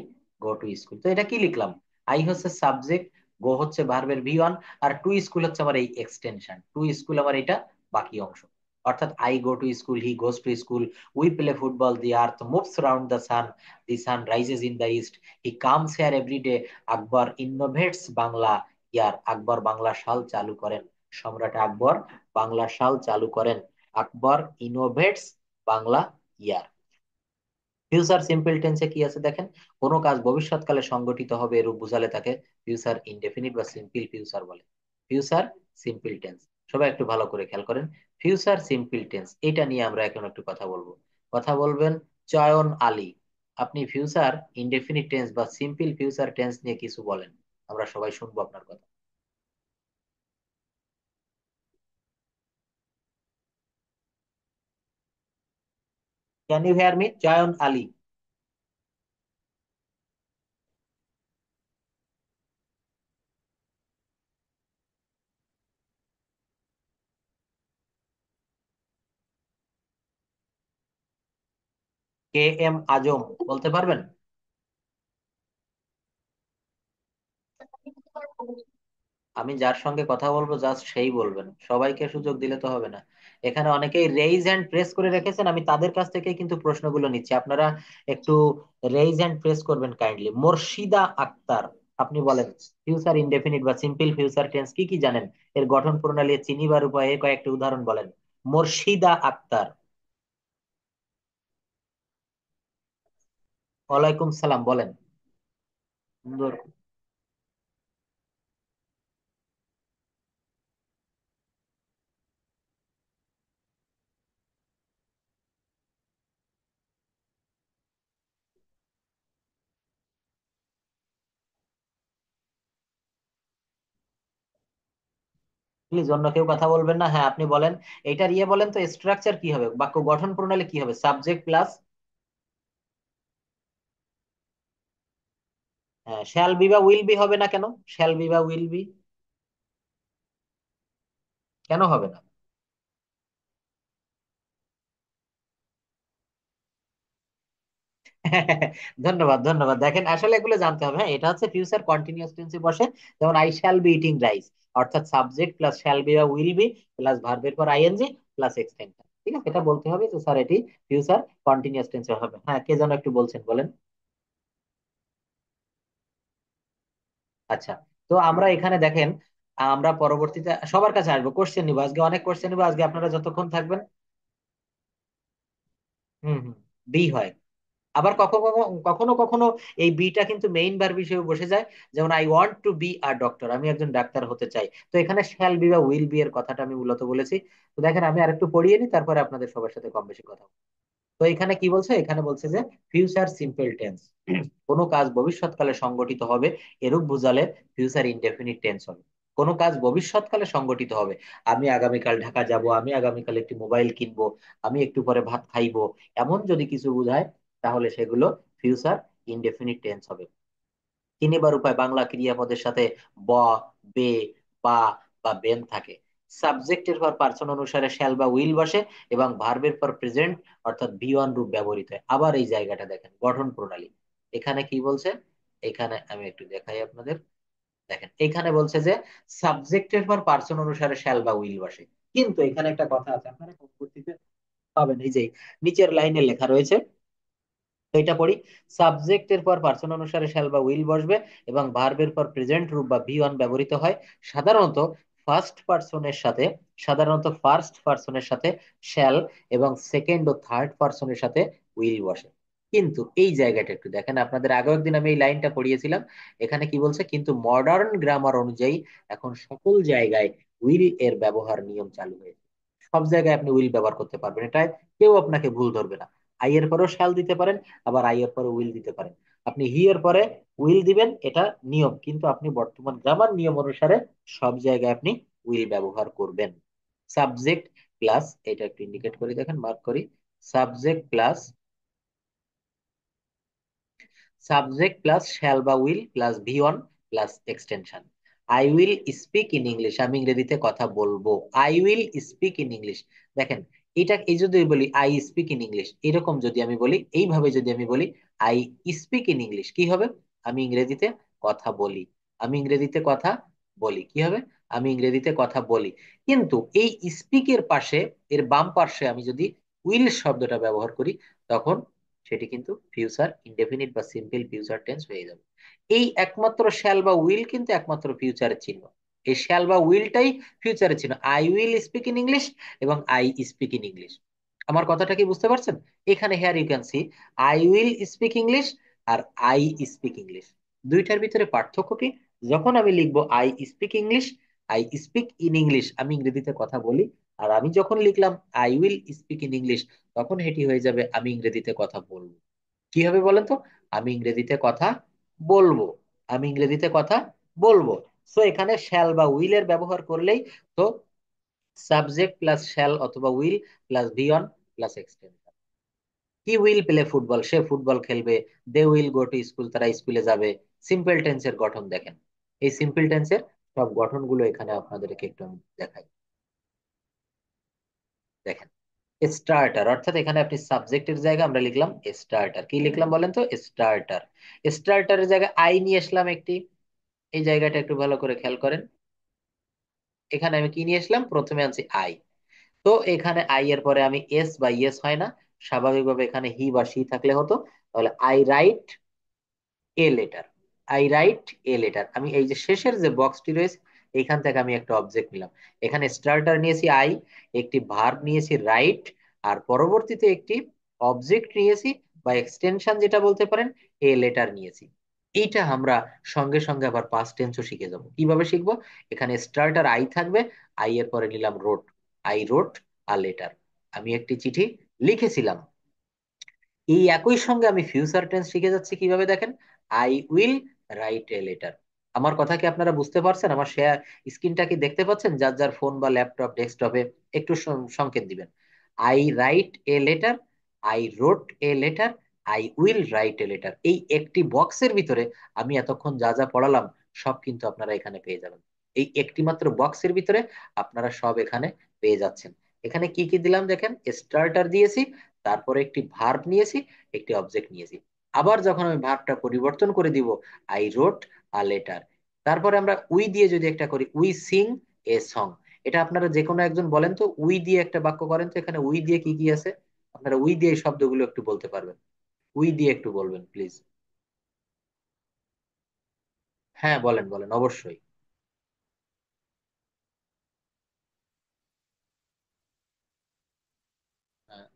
go to school. তো এটা কি লিখলাম? আই হচ্ছে সাবজেক্ট, গো হচ্ছে ভার্বের ভি ওয়ান, আর টু স্কুল হচ্ছে আমার এই এক্সটেনশন। টু স্কুল আমার এটা বাকি অংশ। অর্থাৎ I go to school, he goes to school, we play football, the earth moves round the sun, the sun rises in the east, he comes here every day, Akbar innovates Bangla year, Akbar Bangla সাল চালু করেন, সম্রাট আকবর বাংলা সাল চালু করেন, Akbar innovates Bangla year. Future simple টেন্সে কি আছে দেখেন, কোনো কাজ ভবিষ্যৎকালে সংগঠিত হবে এরূপ বোঝালে তাকে ফিউচার ইনডেফিনিট বা সিম্পল ফিউচার বলে। ফিউচার সিম্পল টেন্স, সবাই একটু ভালো করে খেয়াল করেন। ফিউচার সিম্পল টেন্স, এটা নিয়ে আমরা এখন একটু কথা বলবো। কথা বলবেন চয়ন আলী। আপনি ফিউচার ইনডেফিনিট টেন্স বা সিম্পল ফিউচার টেন্স নিয়ে কিছু বলেন, আমরা সবাই শুনবো আপনার কথা। ক্যান ইউ হেয়ার মি, চয়ন আলী? কে এম আজম, বলতে পারবেন? আমি যার সঙ্গে কথা বলবো জাস্ট সেই বলবেন, সবাইকে সুযোগ দিলে তো হবে না। এখানে অনেকেই রেইজ হ্যান্ড প্রেস করে রেখেছেন, আমি তাদের কাছ থেকে কিন্তু প্রশ্নগুলো নিচ্ছি। আপনারা একটু রেইজ হ্যান্ড প্রেস করবেন কাইন্ডলি। মুর্শিদা আক্তার, আপনি বলেন ফিউচার ইনডেফিনিট বা সিম্পল ফিউচার টেন্স কি কি জানেন? এর গঠন প্রণালী, চিনিবার উপায়ে কয়েকটি উদাহরণ বলেন। মুর্শিদা আক্তার। ওয়ালাইকুম সালাম, বলেন। সুন্দর। প্লিজ অন্য কেউ কথা বলবেন না, হ্যাঁ আপনি বলেন। এটার ইয়ে বলেন তো, স্ট্রাকচার কি হবে, বাক্য গঠন প্রণালী কি হবে? সাবজেক্ট প্লাস, হ্যাঁ, শ্যাল বি বা উইল বি হবে না কেন? শ্যাল বি বা উইল বি কেন হবে না? ধন্যবাদ ধন্যবাদ। দেখেন আসলে এগুলো জানতে হবে। হ্যাঁ, এটা হচ্ছে ফিউচার কন্টিনিউয়াস টেন্সে বসে। যেমন I shall be eating rice, অর্থাৎ সাবজেক্ট প্লাস শ্যাল বি বা উইল বি প্লাস ভার্বের পর আইএনজি প্লাস এক্সটেনশন। ঠিক আছে, এটা বলতে হবে যে স্যার এটি ফিউচার কন্টিনিউয়াস টেন্সে হবে। হ্যাঁ, কে যেন একটু বলছেন, বলেন। আচ্ছা, তো আমরা এখানে দেখেন, আমরা পরবর্তীতে সবার কাছে আসবো, কোশ্চেন নিবো আজকে, অনেক কোশ্চেন নিবো আজকে, আপনারা যতক্ষণ থাকবেন। হুম হুম, বি হয়। আবার কখনো কখনো কখনো কখনো এই বিটা কিন্তু মেইন ভার্ব হিসেবে বসে যায়। যেমন I want to be a doctor, আমি একজন ডাক্তার হতে চাই। তো এখানে শ্যাল বি বা উইল বি এর কথাটা আমি মূলত বলেছি। তো দেখেন আমি আরেকটু পড়িয়ে নিই, তারপরে আপনাদের সবার সাথে কম বেশি কথা বলবো। তো এখানে কি বলছে, এখানে বলছে যে ফিউচার সিম্পল টেন্স, কোনো কাজ ভবিষ্যৎকালে সংগঠিত হবে এরূপ বোঝালে ফিউচার ইনডেফিনিট টেন্স হবে। কোনো কাজ ভবিষ্যৎকালে সংগঠিত হবে, আমি আগামীকাল ঢাকা যাব, আমি আগামীকাল একটি মোবাইল কিনবো, আমি একটু পরে ভাত খাইবো, এমন যদি কিছু বোঝায় তাহলে সেগুলো ফিউচার ইনডেফিনিট টেন্স হবে। চিনিবার উপায়, বাংলা ক্রিয়াপদের সাথে ব, বে, বা বা বেন থাকে। সাবজেক্টের পর পার্সন অনুসারে শ্যাল বা উইল বসে এবং ভার্বের পর প্রেজেন্ট অর্থাৎ বি ওয়ান রূপ ব্যবহৃত হয়। আবার এই জায়গাটা দেখেন, গঠন প্রণালী। এখানে কি বলছে, এখানে আমি একটু দেখাই আপনাদের। দেখেন এখানে বলছে যে সাবজেক্টের পর পার্সন অনুসারে শ্যাল বা উইল বসে। কিন্তু এখানে একটা কথা আছে, আপনারা পরবর্তীতে পাবেন, এই যে নিচের লাইনে লেখা রয়েছে, তো এটা পড়ি। সাবজেক্টের পর পার্সন অনুসারে শ্যাল বা উইল বসবে এবং ভার্বের পর প্রেজেন্ট রূপ বা ভি ওয়ান ব্যবহৃত হয়। সাধারণত ফার্স্ট পার্সনের সাথে সাধারণত ফার্স্ট পার্সনের সাথে শ্যাল এবং সেকেন্ড ও থার্ড পার্সনের সাথে উইল বসে। কিন্তু এই জায়গাটা একটু দেখেন, আপনাদের আগের একদিন আমি এই লাইনটা পড়িয়েছিলাম। এখানে কি বলছে, কিন্তু মডার্ন গ্রামার অনুযায়ী এখন সকল জায়গায় উইল এর ব্যবহার নিয়ম চালু হয়েছে। সব জায়গায় আপনি উইল ব্যবহার করতে পারবেন, এটা কেউ আপনাকে ভুল ধরবে না। আই এর পরেও শ্যাল দিতে পারেন, আবার আই এর পরে উইল দিতে পারেন। আপনি হি এর পরে উইল দিবেন, এটা নিয়ম, কিন্তু আপনি বর্তমান গ্রামার নিয়ম অনুসারে সব জায়গায় আপনি উইল ব্যবহার করবেন। সাবজেক্ট প্লাস, এটা একটু ইন্ডিকেট করি, দেখেন মার্ক করি, subject plus subject plus shall বা will plus V one plus extension. I will speak in English, আমি ইংরেজিতে কথা বলবো। I will speak in English. দেখেন, এটা এই যদি বলি আই স্পিক ইন ইংলিশ, এরকম যদি আমি বলি, এইভাবে যদি আমি বলি আই স্পিক ইন ইংলিশ, কি হবে, আমি ইংরেজিতে কথা বলি। আমি ইংরেজিতে কথা বলি, কি হবে, আমি ইংরেজিতে কথা বলি। কিন্তু এই স্পিকের পাশে, এর বাম পাশে আমি যদি উইল শব্দটা ব্যবহার করি, তখন সেটি কিন্তু ফিউচার ইনডেফিনিট বা সিম্পল ফিউচার টেন্স হয়ে যাবে। এই একমাত্র শ্যাল বা উইল কিন্তু একমাত্র ফিউচারের চিহ্ন। এই শ্যাল বা উইলটাই ফিউচারের চিহ্ন, I will speak in English এবং আই স্পিক ইন ইংলিশ। আমার কথাটা কি বুঝতে পারছেন? এখানে here you can see I will speak English আর আই স্পিক ইংলিশ, দুইটার ভিতরে পার্থক্য কি? যখন আমি লিখবো I speak English, I speak in English, আমি ইংরেজিতে কথা বলি। আর আমি যখন লিখলাম I will speak in English, তখন এটি হয়ে যাবে আমি ইংরেজিতে কথা বলবো। কি হবে বলেন তো? আমি ইংরেজিতে কথা বলবো, আমি ইংরেজিতে কথা বলবো। সো এখানে শ্যাল বা উইল এর ব্যবহার করলেই তো সাবজেক্ট প্লাস শ্যাল অথবা will plus V one plus extension. He will play football, সে ফুটবল খেলবে। They will go to school, তারা স্কুলে যাবে। সিম্পল টেন্সের গঠন দেখেন, এই সিম্পল টেন্সের সব গঠনগুলো এখানে আপনাদেরকে একটু আমি দেখাই। দেখেন, স্টার্টার, অর্থাৎ এখানে আপনি সাবজেক্টের জায়গায় আমরা লিখলাম স্টার্টার, কি লিখলাম বলেন তো, স্টার্টার। স্টার্টারের জায়গায় আই নিয়ে আসলাম একটি, এই জায়গাটা একটু ভালো করে খেয়াল করেন। এখানে আমি কি নিয়ে আসলাম, প্রথমে আনছি আই। তো এখানে আই এর পরে আমি এস বা ইয়েস হয় না, স্বাভাবিকভাবে এখানে হি বা সি থাকলে হতো। তাহলে I write a letter, I write a letter. আমি এই যে শেষের যে বক্সটি রয়েছে, এইখান থেকে আমি একটা অবজেক্ট নিলাম। এখানে স্টার্টার নিয়েছি আই, একটি ভার্ব নিয়েছি রাইট, আর পরবর্তীতে একটি অবজেক্ট নিয়েছি বা এক্সটেনশন যেটা বলতে পারেন, এ লেটার নিয়েছি। এইটা আমরা সঙ্গে সঙ্গে আবার পাস্ট টেন্সও শিখে যাব। কিভাবে শিখবো? এখানে স্টার্টার আই থাকবে, আই এর পরে নিলাম রোট, আই রোট আ লেটার, আমি একটি চিঠি লিখেছিলাম। এই একই সঙ্গে আমি ফিউচার টেন্স শিখে যাচ্ছি, কিভাবে দেখেন, I will write a letter. আমার কথা কি আপনারা বুঝতে পারছেন? আমার শেয়ার স্ক্রিনটা কি দেখতে পাচ্ছেন? যার যার ফোন বা ল্যাপটপ ডেস্কটপে একটু সংকেত দিবেন। I write a letter, I রোট a letter, I will write a letter. এই একটি বক্সের ভিতরে আমি এতক্ষণ যা যা পড়ালাম সব কিন্তু আপনারা এখানে পেয়ে যাবেন। এই একটি মাত্র বক্সের ভিতরে আপনারা সব এখানে পেয়ে যাচ্ছেন। এখানে কি কি দিলাম দেখেন, স্টার্টার দিয়েছি, তারপরে একটি ভার্ব নিয়েছি, একটি অবজেক্ট নিয়েছি। আবার যখন আমি ভার্বটা পরিবর্তন করে দিব, আই রোট আ লেটার। তারপরে আমরা উই দিয়ে যদি একটা করি, উই সিং এ সং। এটা আপনারা যে কোনো একজন বলেন তো, উই দিয়ে একটা বাক্য করেন তো, এখানে উই দিয়ে কি কি আছে? আপনারা উই দিয়ে এই শব্দগুলো একটু বলতে পারবেন? উই দিয়ে একটু বলবেন প্লিজ। হ্যাঁ, বলেন বলেন, অবশ্যই।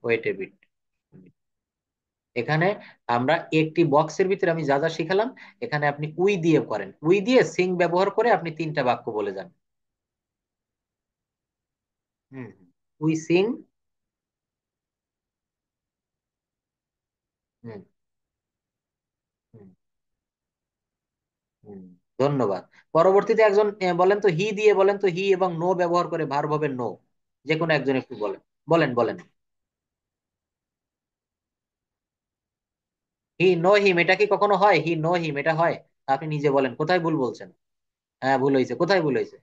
Wait a bit. এখানে আমরা একটি বক্সের ভিতরে আমি যা যা শিখালাম, এখানে আপনি উই দিয়ে করেন, উই দিয়ে সিং ব্যবহার করে আপনি তিনটা বাক্য বলে যান। হুম। We sing. হুম। হুম। হুম। ধন্যবাদ। পরবর্তীতে একজন বলেন তো, হি দিয়ে বলেন তো, হি এবং নো ব্যবহার করে, ভার্ব হবে নো। যে কোনো একজন একটু বলেন। বলেন বলেন। হি নো হিম, এটা কি কখনো হয়? হি নো হিম এটা হয়? আপনি নিজে বলেন কোথায় ভুল বলছেন। হ্যাঁ, ভুল হয়েছে, কোথায় ভুল হয়েছে?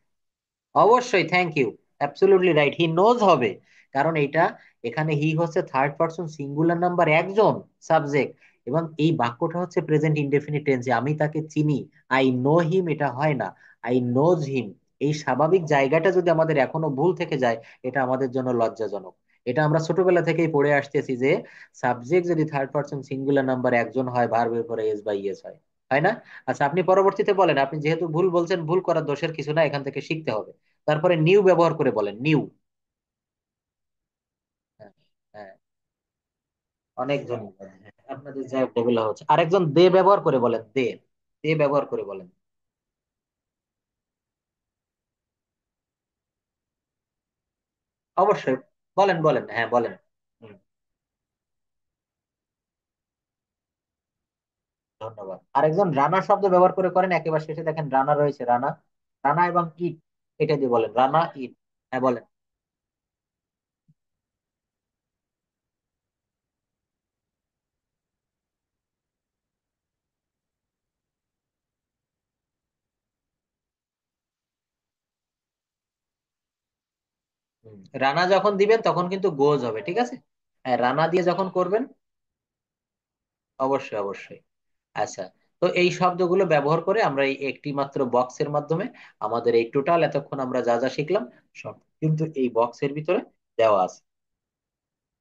অবশ্যই, thank you. Absolutely right, he knows হবে। কারণ এটা, এখানে হি হচ্ছে থার্ড পারসন সিঙ্গুলার নাম্বার একজন, সাবজেক্ট। এবং এই বাক্যটা হচ্ছে প্রেজেন্ট ইনডেফিনিট টেন্সে, আমি তাকে চিনি। আই নো হিম এটা হয় না, আই নোজ হিম। এই স্বাভাবিক জায়গাটা যদি আমাদের এখনো ভুল থেকে যায়, এটা আমাদের জন্য লজ্জাজনক। এটা আমরা ছোটবেলা থেকেই পড়ে আসতেছি যে সাবজেক্ট যদি থার্ড পারসন সিঙ্গুলার নাম্বার একজন হয়, ভার্বের পরে এস বাই এস হয়। হয় না? আচ্ছা, আপনি পরবর্তীতে বলেন। আপনি যেহেতু ভুল বলছেন, ভুল করার দোষের কিছু না, এখান থেকে শিখতে হবে। তারপরে নিউ ব্যবহার করে বলেন, নিউ। হ্যাঁ। হ্যাঁ, অনেক ধন্যবাদ। হ্যাঁ, আপনাদের যা এগুলো হচ্ছে। আরেকজন দে ব্যবহার করে বলেন, দে। দে ব্যবহার করে বলেন। অবশ্যই, বলেন বলেন, হ্যাঁ বলেন। হুম। ধন্যবাদ। আরেকজন রানা শব্দ ব্যবহার করে করেন, একেবারে শেষে দেখেন রানা রয়েছে, রানা। রানা এবং ইট, এটা দিয়ে বলেন, রানা ইট। হ্যাঁ, বলেন। রানা যখন দিবেন তখন কিন্তু গোজ হবে, ঠিক আছে? হ্যাঁ, রানা দিয়ে যখন করবেন। অবশ্যই অবশ্যই। আচ্ছা। তো এই শব্দগুলো ব্যবহার করে আমরা এই একটি মাত্র বক্সের মাধ্যমে আমাদের এই টোটাল এতক্ষণ আমরা যা যা শিখলাম, সব কিন্তু এই বক্সের ভিতরে দেওয়া আছে।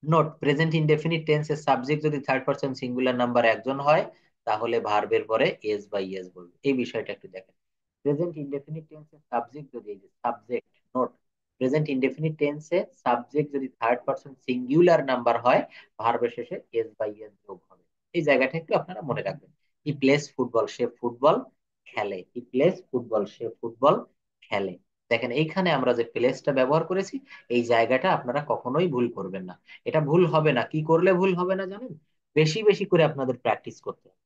নোট, প্রেজেন্ট ইনডেফিনিট টেন্সের সাবজেক্ট যদি থার্ড পারসন সিঙ্গুলার নাম্বার একজন হয়, তাহলে ভার্বের পরে এস বাই এস বলবে। এই বিষয়টা একটু দেখেন। প্রেজেন্ট ইনডেফিনিট টেন্সের সাবজেক্ট যদি, এই যে সাবজেক্ট, নোট, প্রেজেন্ট ইনডেফিনিট টেন্সে সাবজেক্ট যদি থার্ড পারসন সিঙ্গুলার নাম্বার হয়, ভার্বের শেষে এস বাই এস যোগ হবে। এই জায়গাটা একটু আপনারা মনে রাখবেন। হি প্লেস ফুটবল, সে ফুটবল খেলে। হি প্লেস ফুটবল, সে ফুটবল খেলে। দেখেন এইখানে আমরা যে প্লেসটা ব্যবহার করেছি, এই জায়গাটা আপনারা কখনোই ভুল করবেন না। এটা ভুল হবে না, কি করলে ভুল হবে না জানেন? বেশি বেশি করে আপনাদের প্র্যাকটিস করতে হবে।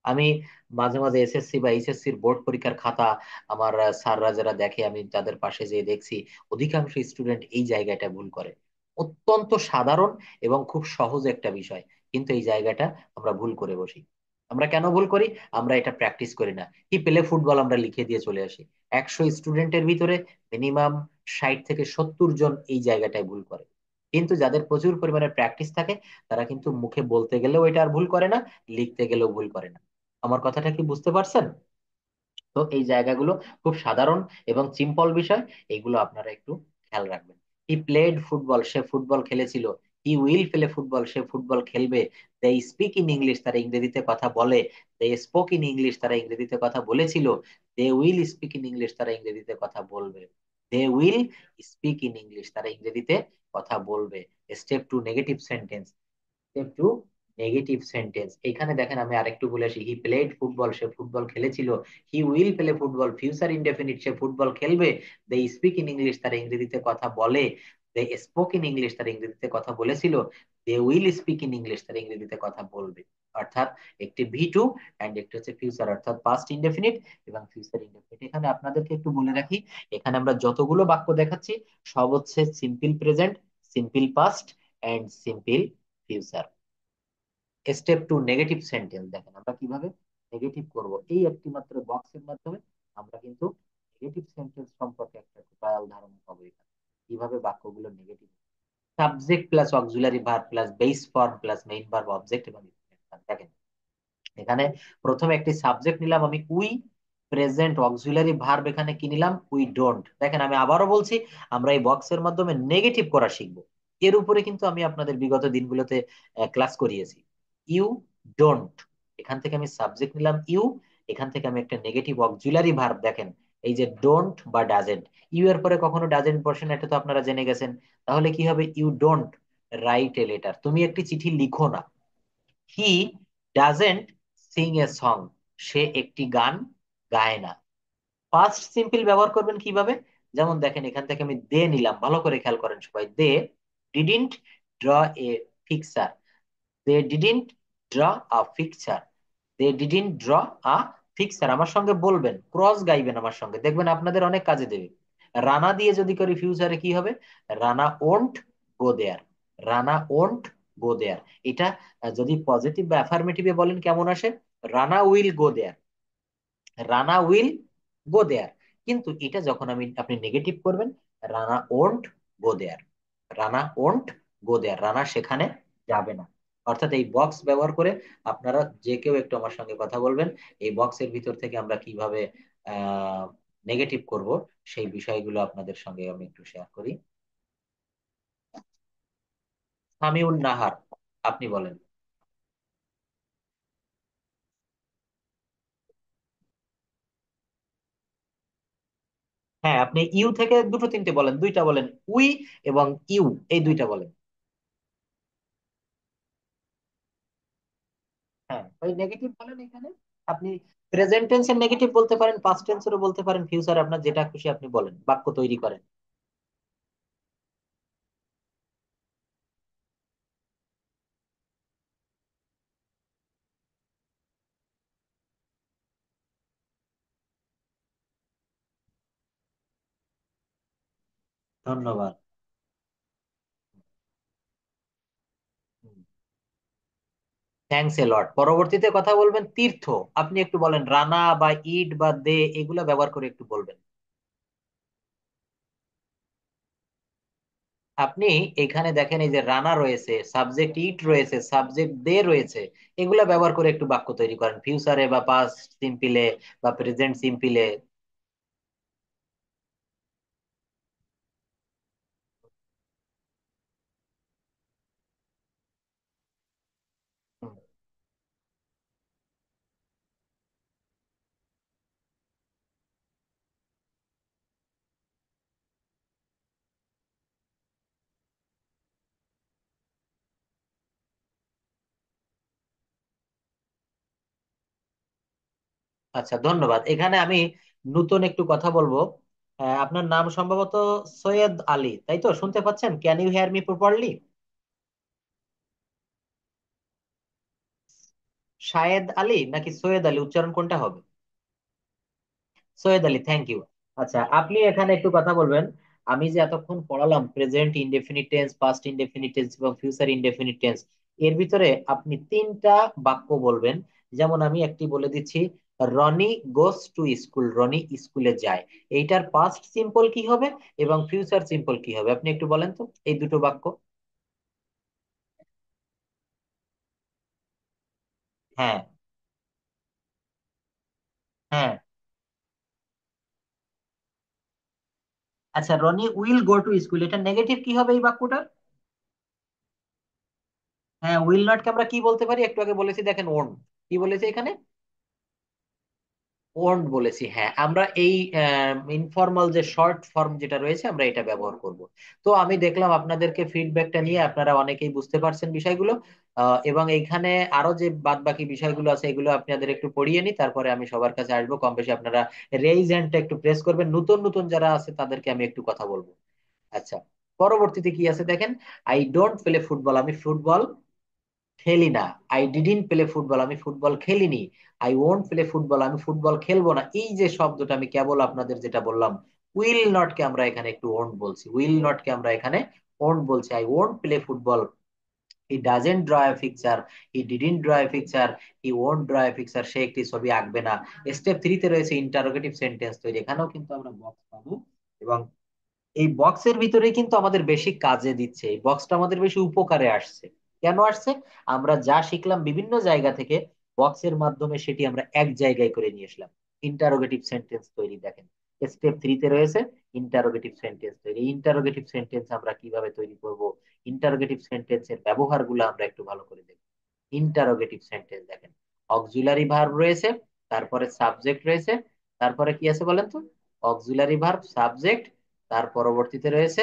আমি মাঝে মাঝে এসএসসি বা এইচএসসির বোর্ড পরীক্ষার খাতা আমার স্যাররা যারা দেখে, আমি তাদের পাশে যেয়ে দেখছি অধিকাংশ স্টুডেন্ট এই জায়গাটা ভুল করে। অত্যন্ত সাধারণ এবং খুব সহজ একটা বিষয়, কিন্তু এই জায়গাটা আমরা ভুল করে বসি। আমরা কেন ভুল করি? আমরা এটা প্র্যাকটিস করি না। কি পেলে ফুটবল আমরা লিখে দিয়ে চলে আসি। 100 স্টুডেন্টের ভিতরে মিনিমাম 60 থেকে 70 জন এই জায়গাটায় ভুল করে। কিন্তু যাদের প্রচুর পরিমাণে প্র্যাকটিস থাকে, তারা কিন্তু মুখে বলতে গেলেও এটা আর ভুল করে না, লিখতে গেলেও ভুল করে না। আমার কথাটা কি বুঝতে পারছেন? তো এই জায়গাগুলো খুব সাধারণ এবং সিম্পল বিষয়, এগুলো আপনারা একটু খেয়াল রাখবেন। হি প্লেড ফুটবল, সে ফুটবল খেলেছিল। হি উইল প্লে ফুটবল, সে ফুটবল খেলবে। দে স্পিক ইন ইংলিশ, তারা ইংরেজিতে কথা বলে। দে স্পোক ইন ইংলিশ, তারা ইংরেজিতে কথা বলেছিল। They will speak in English, তারা ইংরেজিতে কথা বলবে। They will speak in English, তারা ইংরেজিতে কথা বলবে। Step two, negative sentence. Step two, negative sentence. এখানে দেখেন আমি আরেকটু বলে আসি, হি প্লেড ফুটবল, সে ফুটবল খেলেছিল। He will play football, future indefinite, সে ফুটবল খেলবে। দে স্পিক ইন ইংলিশ, তারা ইংরেজিতে কথা বলে। দে স্পোক ইন ইংলিশ, তারা ইংরেজিতে কথা বলেছিল। They will speak in English, তারা ইংরেজিতে কথা বলবে। অর্থাৎ একটি ভি টু অ্যান্ড একটি হচ্ছে ফিউচার, অর্থাৎ পাস্ট ইনডেফিনিট এবং ফিউচার ইনডেফিনিট। এখানে আপনাদেরকে একটু বলে রাখি, এখানে আমরা যতগুলো বাক্য দেখাচ্ছি, সব হচ্ছে simple present, simple past and simple future. Step two, negative sentence. দেখেন আমরা কিভাবে নেগেটিভ করব, এই একটি মাত্র বক্সের মাধ্যমে আমরা কিন্তু নেগেটিভ সেন্টেন্স সম্পর্কে একটা টোটাল ধারণা পাবো। এখানে কিভাবে বাক্যগুলো negative. Subject plus auxiliary verb plus base form plus main verb object এবং ইনফিনিট ভার্ব। দেখেন এখানে প্রথমে একটি সাবজেক্ট নিলাম আমি উই, প্রেজেন্ট অক্সিলারি ভার্ব এখানে কি নিলাম উই ডোন্ট। দেখেন আমি আবারও বলছি, আমরা এই বক্সের মাধ্যমে নেগেটিভ করা শিখবো। এর উপরে কিন্তু আমি আপনাদের বিগত দিনগুলোতে ক্লাস করিয়েছি। ইউ ডোন্ট, এখান থেকে আমি সাবজেক্ট নিলাম ইউ, এখান থেকে আমি একটা নেগেটিভ অক্সিলারি ভার্ব, দেখেন এই যে ডোন্ট বা ডাজেন্ট, ইউ এর পরে কখনো ডাজেন্ট বসে না, এটা তো আপনারা জেনে গেছেন। তাহলে কি হবে, you don't write a letter, তুমি একটি চিঠি লিখো না। He doesn't sing a song, সে একটি গান গায় না। পাস্ট সিম্পল ব্যবহার করবেন কিভাবে, যেমন দেখেন এখান থেকে আমি দে নিলাম, ভালো করে খেয়াল করেন সবাই, they didn't draw a fixture, they didn't draw a fixture, they didn't draw a fixture. আমার সঙ্গে বলবেন, ক্রস গাইবেন আমার সঙ্গে, দেখবেন আপনাদের অনেক কাজে দেবে। রানা দিয়ে যদি করি ফিউচারে কি হবে, Rana won't go there, Rana won't go there. এটা যদি পজিটিভ বা অ্যাফার্মেটিভে বলেন কেমন আসে, Rana will go there, Rana will go there. কিন্তু এটা যখন আপনি নেগেটিভ করবেন, Rana won't go there, Rana won't go there, Rana সেখানে যাবে না। অর্থাৎ এই বক্স ব্যবহার করে আপনারা যে কেউ একটু আমার সঙ্গে কথা বলবেন, এই বক্সের ভিতর থেকে আমরা কিভাবে আহ নেগেটিভ করব সেই বিষয়গুলো আপনাদের সঙ্গে আমি একটু শেয়ার করি। সামিউন নাহার, আপনি বলেন। হ্যাঁ, আপনি ইউ থেকে দুটো তিনটে বলেন, দুইটা বলেন, উই এবং ইউ, এই দুইটা বলেন। হ্যাঁ, ওই নেগেটিভ বলেন এখানে। আপনি প্রেজেন্ট টেন্সের নেগেটিভ বলতে পারেন, পাস্ট টেন্সেরও বলতে পারেন, ফিউচার, আপনার যেটা খুশি আপনি বলেন, বাক্য তৈরি করেন। ধন্যবাদ। থ্যাঙ্কস এ লট। পরবর্তীতে কথা বলবেন তীর্থ, আপনি একটু বলেন রানা বা ইট বা দে এগুলো ব্যবহার করে একটু বলবেন। আপনি এখানে দেখেন এই যে রানা রয়েছে, সাবজেক্ট ইট রয়েছে, সাবজেক্ট দে রয়েছে, এগুলা ব্যবহার করে একটু বাক্য তৈরি করেন ফিউচারে বা পাস্ট সিম্পলে বা প্রেজেন্ট সিম্পলে। আচ্ছা, ধন্যবাদ। এখানে আমি নতুন একটু কথা বলবো। আপনার নাম সম্ভবত সৈয়দ আলী, তাই তো? শুনতে পাচ্ছেন? Can you hear me properly? Shayed Ali নাকি সৈয়দ আলী, উচ্চারণ কোনটা হবে? Syed Ali, thank you. আচ্ছা, আপনি এখানে একটু কথা বলবেন। আমি যে এতক্ষণ পড়ালাম present indefinite tense, past indefinite tense এবং ফিউচার ইনডেফিনিট টেন্স, এর ভিতরে আপনি তিনটা বাক্য বলবেন। যেমন আমি একটি বলে দিচ্ছি, Roni goes to school, Roni স্কুলে যায়। এইটার পাস্ট সিম্পল কি হবে এবং ফিউচার সিম্পল কি হবে, আপনি একটু বলেন তো এই দুটো বাক্য। হ্যাঁ, হ্যাঁ। আচ্ছা, Roni will go to school, এটা নেগেটিভ কি হবে এই বাক্যটার? হ্যাঁ, উইল নট কে আমরা কি বলতে পারি, একটু আগে বলেছি দেখেন, ওন। কি বলেছি এখানে? ওন্ট বলেছি। হ্যাঁ, আমরা এই ইনফর্মাল যে শর্ট ফর্ম যেটা রয়েছে আমরা এটা ব্যবহার করব। তো আমি দেখলাম আপনাদেরকে ফিডব্যাকটা নিয়ে আপনারা অনেকেই বুঝতে পারছেন বিষয়গুলো। এবং এইখানে আরো যে বাদ বাকি বিষয়গুলো আছে এগুলো আপনাদের একটু পড়িয়ে নি, তারপরে আমি সবার কাছে আসবো। কম বেশি আপনারা রেইজ হ্যান্ডটা একটু প্রেস করবেন, নতুন নতুন যারা আছে তাদেরকে আমি একটু কথা বলবো। আচ্ছা, পরবর্তীতে কি আছে দেখেন, আই ডোন্ট প্লে ফুটবল, আমি ফুটবল খেলি না। আই ডিডন্ট প্লে ফুটবল, আমি ফুটবল খেলিনি। আই ওন্ট প্লে ফুটবল, আমি ফুটবল খেলবো না। এই যে শব্দটা আমি কেবল আপনাদের যেটা বললাম, উইল নট কে আমরা এখানে একটু ওন্ট বলছি, উইল নট কে আমরা এখানে ওন্ট বলছি। I won't play football, he doesn't draw a picture, he didn't draw a picture, he won't draw a picture, সে একটি ছবি আঁকবে না। স্টেপ 3 তে রয়েছে ইন্টারোগেটিভ সেন্টেন্স তৈরি, এখানেও কিন্তু আমরা বক্স পাবো। এবং এই বক্সের ভিতরে কিন্তু আমাদের বেশি কাজে দিচ্ছে, এই বক্সটা আমাদের বেশি উপকারে আসছে। কেন আসছে? আমরা যা শিখলাম বিভিন্ন জায়গা থেকে, বক্সের মাধ্যমে সেটি আমরা এক জায়গায় করে নিয়ে আসলাম। ইন্টারোগেটিভ সেন্টেন্স তৈরি দেখেন, স্টেপ 3 তে রয়েছে ইন্টারোগেটিভ সেন্টেন্স তৈরি। ইন্টারোগেটিভ সেন্টেন্স আমরা কিভাবে তৈরি করব, ইন্টারোগেটিভ সেন্টেন্সের ব্যবহারগুলো আমরা একটু ভালো করে দেখব। ইন্টারোগেটিভ সেন্টেন্স দেখেন, অক্সিলারি ভার্ব রয়েছে, তারপরে সাবজেক্ট রয়েছে, তারপরে কি আছে বলেন তো, অক্সিলারি ভার্ব, সাবজেক্ট, তার পরবর্তীতে রয়েছে,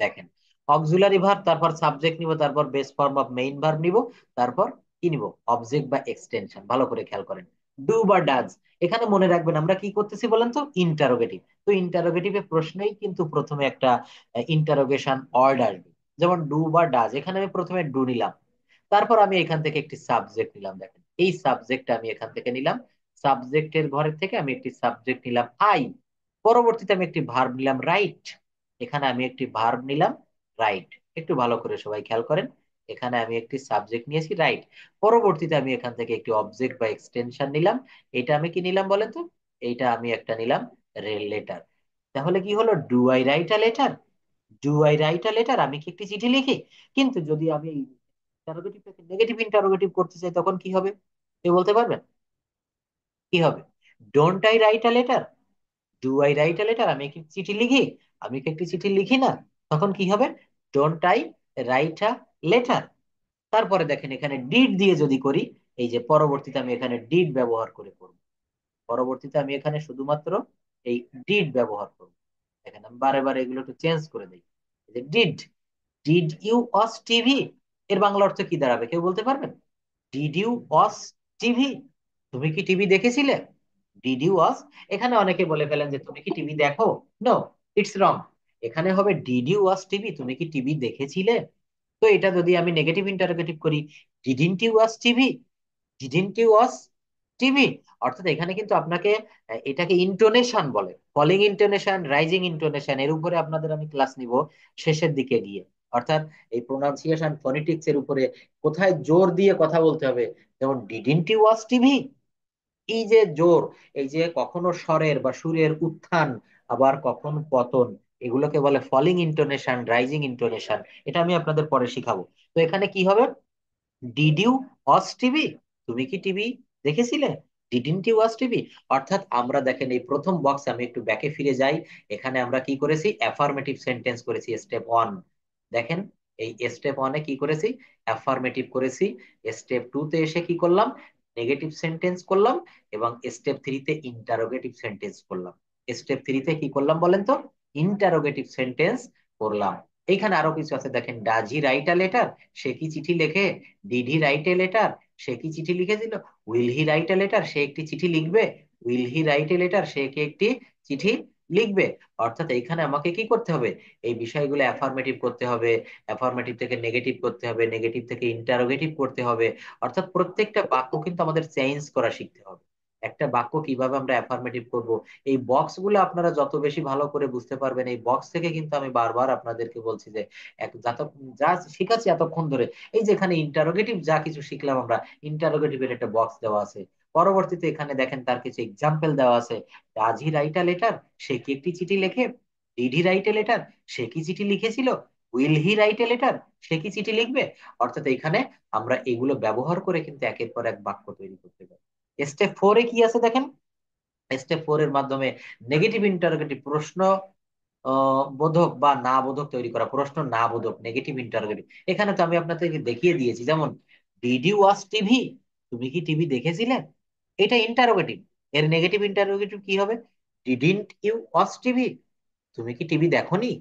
দেখেন, অক্সিলারি ভার্ব, তারপর সাবজেক্ট নিব, তারপর base form of main verb নিব, তারপর কি নিব, অবজেক্ট বা এক্সটেনশন। ভালো করে খেয়াল করেন, ডু বা ডাজ। এখানে মনে রাখবেন আমরা কি করতেছি বলেন তো, ইন্টারোগেটিভ। তো ইন্টারোগেটিভে প্রশ্নেই কিন্তু প্রথমে একটা ইন্টারোগেশন ওয়ার্ড আসবে। যেমন ডু বা ডাজ, এখানে আমি প্রথমে ডু নিলাম, তারপর আমি এখান থেকে একটি সাবজেক্ট নিলাম। দেখেন, এই সাবজেক্ট আমি এখান থেকে নিলাম, সাবজেক্টের ঘরের থেকে আমি একটি সাবজেক্ট নিলাম আই, পরবর্তীতে আমি একটি ভার্ব নিলাম রাইট। এখানে আমি একটি ভার্ব নিলাম রাইট। একটু ভালো করে সবাই খেয়াল করেন, এখানে আমি একটি সাবজেক্ট নিয়েছি রাইট, পরবর্তীতে আমি এখান থেকে একটি অবজেক্ট বা এক্সটেনশন নিলাম। এটা আমি কি নিলাম বলেন তো, এইটা আমি একটা নিলাম লেটার। তাহলে কি হলো, do I write a letter, do I write a letter, আমি কি একটি চিঠি লিখি। কিন্তু যদি আমি ইন্টারোগেটিভটাকে নেগেটিভ ইন্টারোগেটিভ করতে চাই তখন কি হবে, কেউ বলতে পারবেন কি হবে? Don't I write a letter, do I write a letter, আমি কি চিঠি লিখি, আমি কি একটি চিঠি লিখি না। তখন কি হবে, don't I write a letter. তারপরে দেখেন এখানে ডিড দিয়ে যদি করি, এই যে পরবর্তীতে আমি এখানে ডিড ব্যবহার করে করব, পরবর্তীতে আমি এখানে শুধুমাত্র এই ডিড ব্যবহার করব। দেখেন আমি বারে বারে এগুলো একটু চেঞ্জ করে দিই। এই যে did, did you watch TV, এর বাংলা অর্থ কি দাঁড়াবে কেউ বলতে পারবেন? ডিড ইউ ওয়াচ টিভি, তুমি কি টিভি দেখেছিলে। ডিড ইউ ওয়াচ, এখানে অনেকে বলে ফেলেন যে তুমি কি টিভি দেখো। No, it's wrong. এখানে হবে ডিড ইউ ওয়াচ টিভি, তুমি কি টিভি দেখেছিলে। তো এটা যদি আমি নেগেটিভ ইন্টারোগেটিভ করি, didn't you watch TV, didn't you watch TV. অর্থাৎ এখানে কিন্তু আপনাকে এটাকে ইন্টোনেশন বলে, ফলিং ইন্টোনেশন, রাইজিং ইন্টোনেশন, এর উপরে আপনাদের আমি ক্লাস নিব শেষের দিকে গিয়ে। অর্থাৎ এই প্রোনাউন্সিয়েশন ফনেটিক্স এর উপরে কোথায় জোর দিয়ে কথা বলতে হবে। যেমন ডিডন্ট ইউ ওয়াচ টিভি, এই যে জোর, এই যে কখনো স্বরের বা সুরের উত্থান, আবার কখন পতন, এগুলোকে বলে ফলিং ইন্টোনেশন, রাইজিং ইন্টোনেশন। এটা আমি আপনাদের পরে শিখাবো। তো এখানে কি হবে, ডিড ইউ ওয়াচ টিভি, তুমি কি টিভি দেখেছিলে, ডিডন্ট ইউ ওয়াচ টিভি। অর্থাৎ আমরা দেখেন এই প্রথম বক্সে, আমি একটু ব্যাকে ফিরে যাই, এখানে আমরা কি করেছি, অ্যাফার্মেটিভ সেন্টেন্স করেছি স্টেপ 1। দেখেন, এই স্টেপ 1-এ কি করেছি, অ্যাফার্মেটিভ করেছি। স্টেপ 2-তে এসে কি করলাম, নেগেটিভ সেন্টেন্স করলাম, এবং স্টেপ 3-তে ইন্টারোগেটিভ সেন্টেন্স করলাম। স্টেপ 3-তে কি করলাম বলেন তো, ইন্টারোগেটিভ সেন্টেন্স করলাম। এইখানে আরো কিছু আছে দেখেন, does he write a letter, সে কি চিঠি লেখে। Did he write a letter, সে কি চিঠি লিখেছিল। Will he write a letter, সে একটি চিঠি লিখবে। Will he write a letter, সে কি একটি চিঠি লিখবে। অর্থাৎ এইখানে আমাকে কি করতে হবে, এই বিষয়গুলো অ্যাফার্মেটিভ করতে হবে, অ্যাফার্মেটিভ থেকে নেগেটিভ করতে হবে, নেগেটিভ থেকে ইন্টারোগেটিভ করতে হবে। অর্থাৎ প্রত্যেকটা বাক্য কিন্তু আমাদের চেঞ্জ করা শিখতে হবে। একটা বাক্য কিভাবে আমরা অ্যাফার্মেটিভ করব, এই বক্স গুলো আপনারা যত বেশি ভালো করে বুঝতে পারবেন, এই বক্স থেকে কিন্তু আমি বারবার আপনাদেরকে বলছি যে যা শিখাচ্ছি এতক্ষণ ধরে, এই যে এখানে ইন্টারোগেটিভ যা কিছু শিখলাম আমরা, ইন্টারোগেটিভের একটা বক্স দেওয়া আছে। পরবর্তীতে এখানে দেখেন তার কিছু এক্সাম্পল দেওয়া আছে। Does he write a letter, সে কি একটি চিঠি লেখে। Did he write a letter, সে কি চিঠি লিখেছিল। Will he write a letter, সে কি চিঠি লিখবে। অর্থাৎ এখানে আমরা এগুলো ব্যবহার করে কিন্তু একের পর এক বাক্য তৈরি করতে পারি। স্টেপ 4-এ কি আছে দেখেন, স্টেপ 4 এর মাধ্যমে নেগেটিভ ইন্টারোগেটিভ, প্রশ্ন বোধক বা না বোধক তৈরি করা, প্রশ্ন না বোধক নেগেটিভ ইন্টারোগেটিভ। এখানে তো আমি আপনাদেরকে দেখিয়ে দিয়েছি, যেমন ডিড ইউ ওয়াচ টিভি, তুমি কি টিভি দেখেছিলে। এটা ইন্টারোগেটিভ, এর নেগেটিভ ইন্টারোগেটিভ কি হবে, ডিডন্ট ইউ ওয়াচ টিভি, তুমি কি টিভি দেখোনি।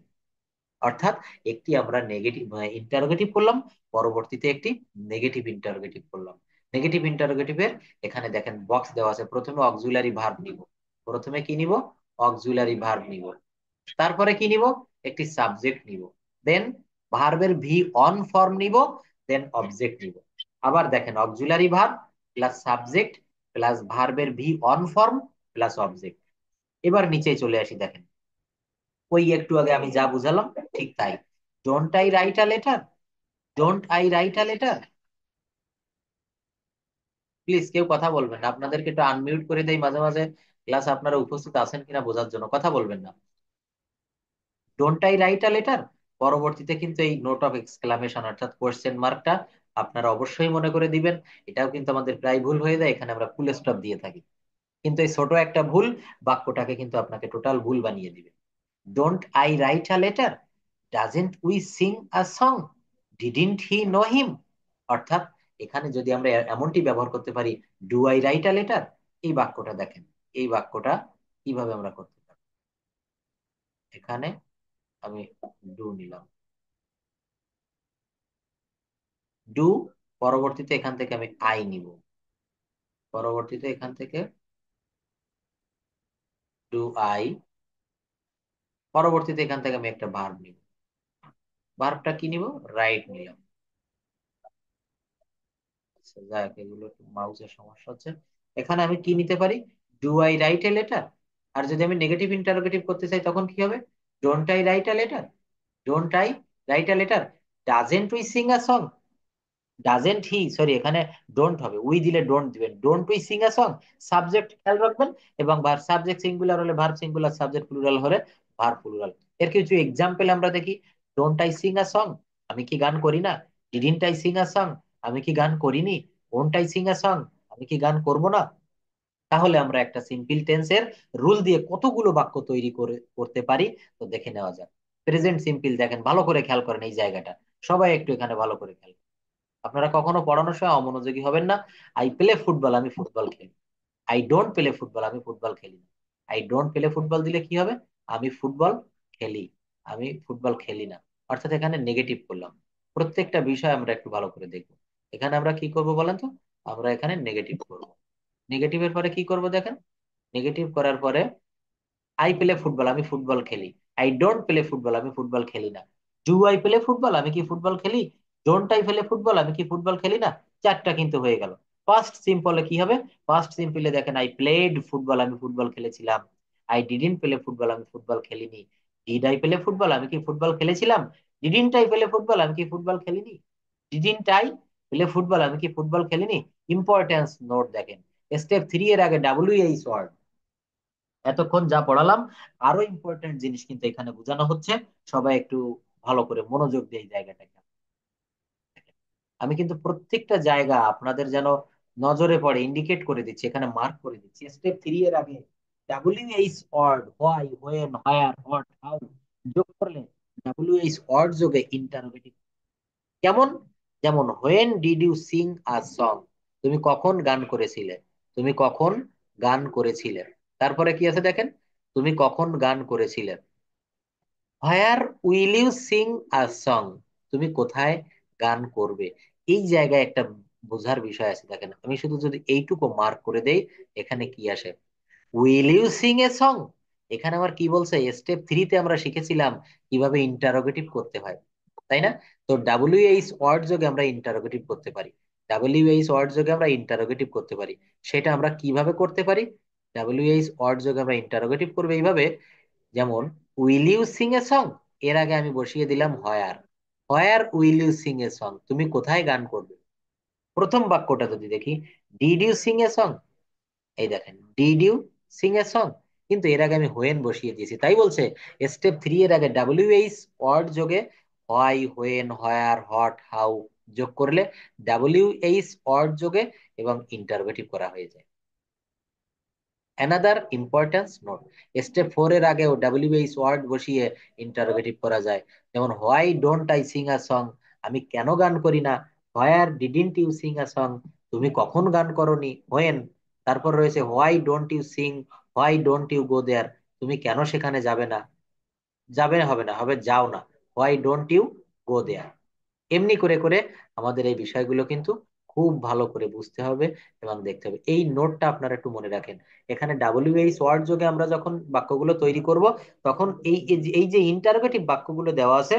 অর্থাৎ একটি আমরা নেগেটিভ ইন্টারোগেটিভ করলাম, পরবর্তীতে একটি নেগেটিভ ইন্টারোগেটিভ করলাম। নেগেটিভ ইন্টারোগেটিভের এখানে দেখেন বক্স দেওয়া আছে, প্রথমে অক্সিলারি ভার্ব নিব, প্রথমে কি নিব, অক্সিলারি ভার্ব নিব, তারপরে কি নিব, একটি সাবজেক্ট নিব, দেন ভার্বের ভি অন ফর্ম নিব, দেন অবজেক্ট নিব। আবার দেখেন, auxiliary verb plus subject plus ভার্বের V one form plus object. এবার নিচে চলে আসি, দেখেন ওই একটু আগে আমি যা বুঝালাম ঠিক তাই। Don't I write a letter, don't I write a letter. Please কেউ কথা বলবেন না, আপনাদেরকে একটু আনমিউট করে দেই মাঝে মাঝে, ক্লাস আপনারা উপস্থিত আছেন কিনা বোঝার জন্য কথা বলবেন না। Don't I write a letter, পরবর্তীতে কিন্তু এই নোট অফ এক্সক্লামেশন অর্থাৎ কোশ্চেন মার্কটা আপনারা অবশ্যই মনে করে দিবেন। এটাও কিন্তু আমাদের প্রায় ভুল হয়ে যায়, এখানে আমরা ফুল স্টপ দিয়ে থাকি। কিন্তু এই ছোট একটা ভুল বাক্যটাকে কিন্তু আপনাকে টোটাল ভুল বানিয়ে দিবে। Don't I write a letter, doesn't we sing a song, didn't he know him. অর্থাৎ এখানে যদি আমরা এমনটি ব্যবহার করতে পারি, do I write a letter, এই বাক্যটা দেখেন, এই বাক্যটা কিভাবে আমরা করতে পারি। এখানে আমি ডু নিলাম, ডু, পরবর্তীতে এখান থেকে আমি আই নিব, পরবর্তীতে এখান থেকে ডু আই, পরবর্তীতে এখান থেকে আমি একটা ভার্ব নিব, ভার্বটা কি নিব, রাইট নিলাম। আচ্ছা, যাক, এগুলো একটু মাউসের সমস্যা হচ্ছে। এখানে আমি কি নিতে পারি, do I write a letter. আর যদি আমি নেগেটিভ ইন্টারোগেটিভ করতে চাই তখন কি হবে, don't I write a letter, don't I write a letter, doesn't we sing a song, doesn't he, sorry এখানে ডোন্ট হবে, উই দিলে ডোন্ট দিবেন, don't we sing a song, subject খেয়াল রাখবেন। এবং ভার্ব, সাবজেক্ট সিঙ্গুলার হলে ভার্ব সিঙ্গুলার, সাবজেক্ট প্লুরাল হলে ভার্ব প্লুরাল। এর কিছু এক্সাম্পল আমরা দেখি। Don't I sing a song, আমি কি গান করি না। Didn't I sing a song, আমি কি গান করিনি। Won't I sing a song, আমি কি গান করব না। তাহলে আমরা একটা সিম্পল টেন্সের রুল দিয়ে কতগুলো বাক্য তৈরি করতে পারি, তো দেখে নেওয়া যাক। প্রেজেন্ট সিম্পল দেখেন, ভালো করে খেয়াল করেন এই জায়গাটা, সবাই একটু এখানে ভালো করে খেয়াল করেন। আপনারা কখনো পড়ানোর সময় অমনোযোগী হবেন না। আই প্লে ফুটবল, আমি ফুটবল খেলি। আই ডোন্ট প্লে ফুটবল, আমি ফুটবল খেলি না। আই ডোন্ট প্লে ফুটবল দিলে কি হবে, আমি ফুটবল খেলি, আমি ফুটবল খেলি না। অর্থাৎ এখানে নেগেটিভ করলাম। প্রত্যেকটা বিষয় আমরা একটু ভালো করে দেখবো। এখানে আমরা কি করব বলেন তো, আমরা এখানে নেগেটিভ করব। নেগেটিভের পরে কি করব দেখেন, নেগেটিভ করার পরে আই প্লে ফুটবল, আমি ফুটবল খেলি। আই ডোন্ট প্লে ফুটবল, আমি ফুটবল খেলি না। ডু আই প্লে ফুটবল, আমি কি ফুটবল খেলি। ডোন্ট আই প্লে ফুটবল, আমি কি ফুটবল খেলি না। চারটা কিন্তু হয়ে গেল। ফার্স্ট সিম্পলে কি হবে, ফার্স্ট সিম্পলে দেখেন, আই প্লেড ফুটবল, আমি ফুটবল খেলেছিলাম। আই ডিডন্ট প্লে ফুটবল, আমি ফুটবল খেলিনি। ডিড আই প্লে ফুটবল, আমি কি ফুটবল খেলেছিলাম। ডিডন্ট আই প্লে ফুটবল, আমি কি ফুটবল খেলিনি। ডিডন্ট আই প্লে ফুটবল, আমি কি ফুটবল খেলিনি। ইম্পর্টেন্স নোট দেখেন, স্টেপ 3 এর আগে WH ওয়ার্ড। এতক্ষণ যা পড়ালাম, আরো ইম্পর্টেন্ট জিনিস কিন্তু এখানে বোঝানো হচ্ছে। সবাই একটু ভালো করে মনোযোগ দিয়ে এই জায়গাটাকে। আমি কিন্তু প্রত্যেকটা জায়গা আপনাদের যেন নজরে পড়ে ইন্ডিকেট করে দিচ্ছি, এখানে মার্ক করে দিচ্ছি। স্টেপ 3 এর আগে WH word, why, when, where, what, how যোগ করলে WH ওয়ার্ড যোগে ইন্টারোগেটিভ। কেমন, যেমন when did you sing a song, তুমি কখন গান করেছিলে, তুমি কখন গান করেছিলে। তারপরে কি আছে দেখেন, তুমি কখন গান করেছিলে। Where will you sing a song, তুমি কোথায় গান করবে। এই জায়গায় একটা বোঝার বিষয় আছে দেখেন, আমি শুধু যদি এইটুকু মার্ক করে দেই, এখানে কি আসে, will you sing a song. এখানে আমার কি বলছে, স্টেপ 3 তে আমরা শিখেছিলাম কিভাবে ইন্টারোগেটিভ করতে হয়, তাই না। তো WH ওয়ার্ড যোগে আমরা ইন্টারোগেটিভ করতে পারি, WH ওয়ার্ড যোগে আমরা ইন্টারোগেটিভ করতে পারি। সেটা আমরা কিভাবে করতে পারি, WH ওয়ার্ড যোগে আমরা ইন্টারোগেটিভ করবো এইভাবে, যেমন will you sing a song, এর আগে আমি বসিয়ে দিলাম where, where will you sing a song, তুমি কোথায় গান করবে। প্রথম বাক্যটা যদি দেখি, did you sing a song, এই দেখেন did you sing a song, কিন্তু এর আগে আমি হোয়েন বসিয়ে দিয়েছি, তাই বলছে স্টেপ 3 এর আগে WH ওয়ার্ড যোগে why, when, where, hot, how যোগ করলে WH ওয়ার্ড যোগে এবং ইন্টারোগেটিভ করা হয়ে যায়। অ্যানাদার ইম্পর্টেন্স নোট, স্টেপ 4 এর আগেও WH ওয়ার্ড বসিয়ে ইন্টারোগেটিভ করা যায়। যেমন why don't I sing a song, আমি কেন গান করি না। Where didn't you sing a song, তুমি কখন গান করনি। হোয়েন, তারপর রয়েছে why don't you sing, why don't you go there, তুমি কেন সেখানে যাবে না। যাবে হবে না, হবে যাও না, হোয়াই ডোন্ট ইউ গো দেয়ার। এমনি করে করে আমাদের এই বিষয়গুলো কিন্তু খুব ভালো করে বুঝতে হবে এবং দেখতে হবে। এই নোটটা আপনারা একটু মনে রাখেন। এখানে WH ওয়ার্ড যোগে আমরা যখন বাক্যগুলো তৈরি করব, তখন এই যে ইন্টারোগেটিভ বাক্যগুলো দেওয়া আছে,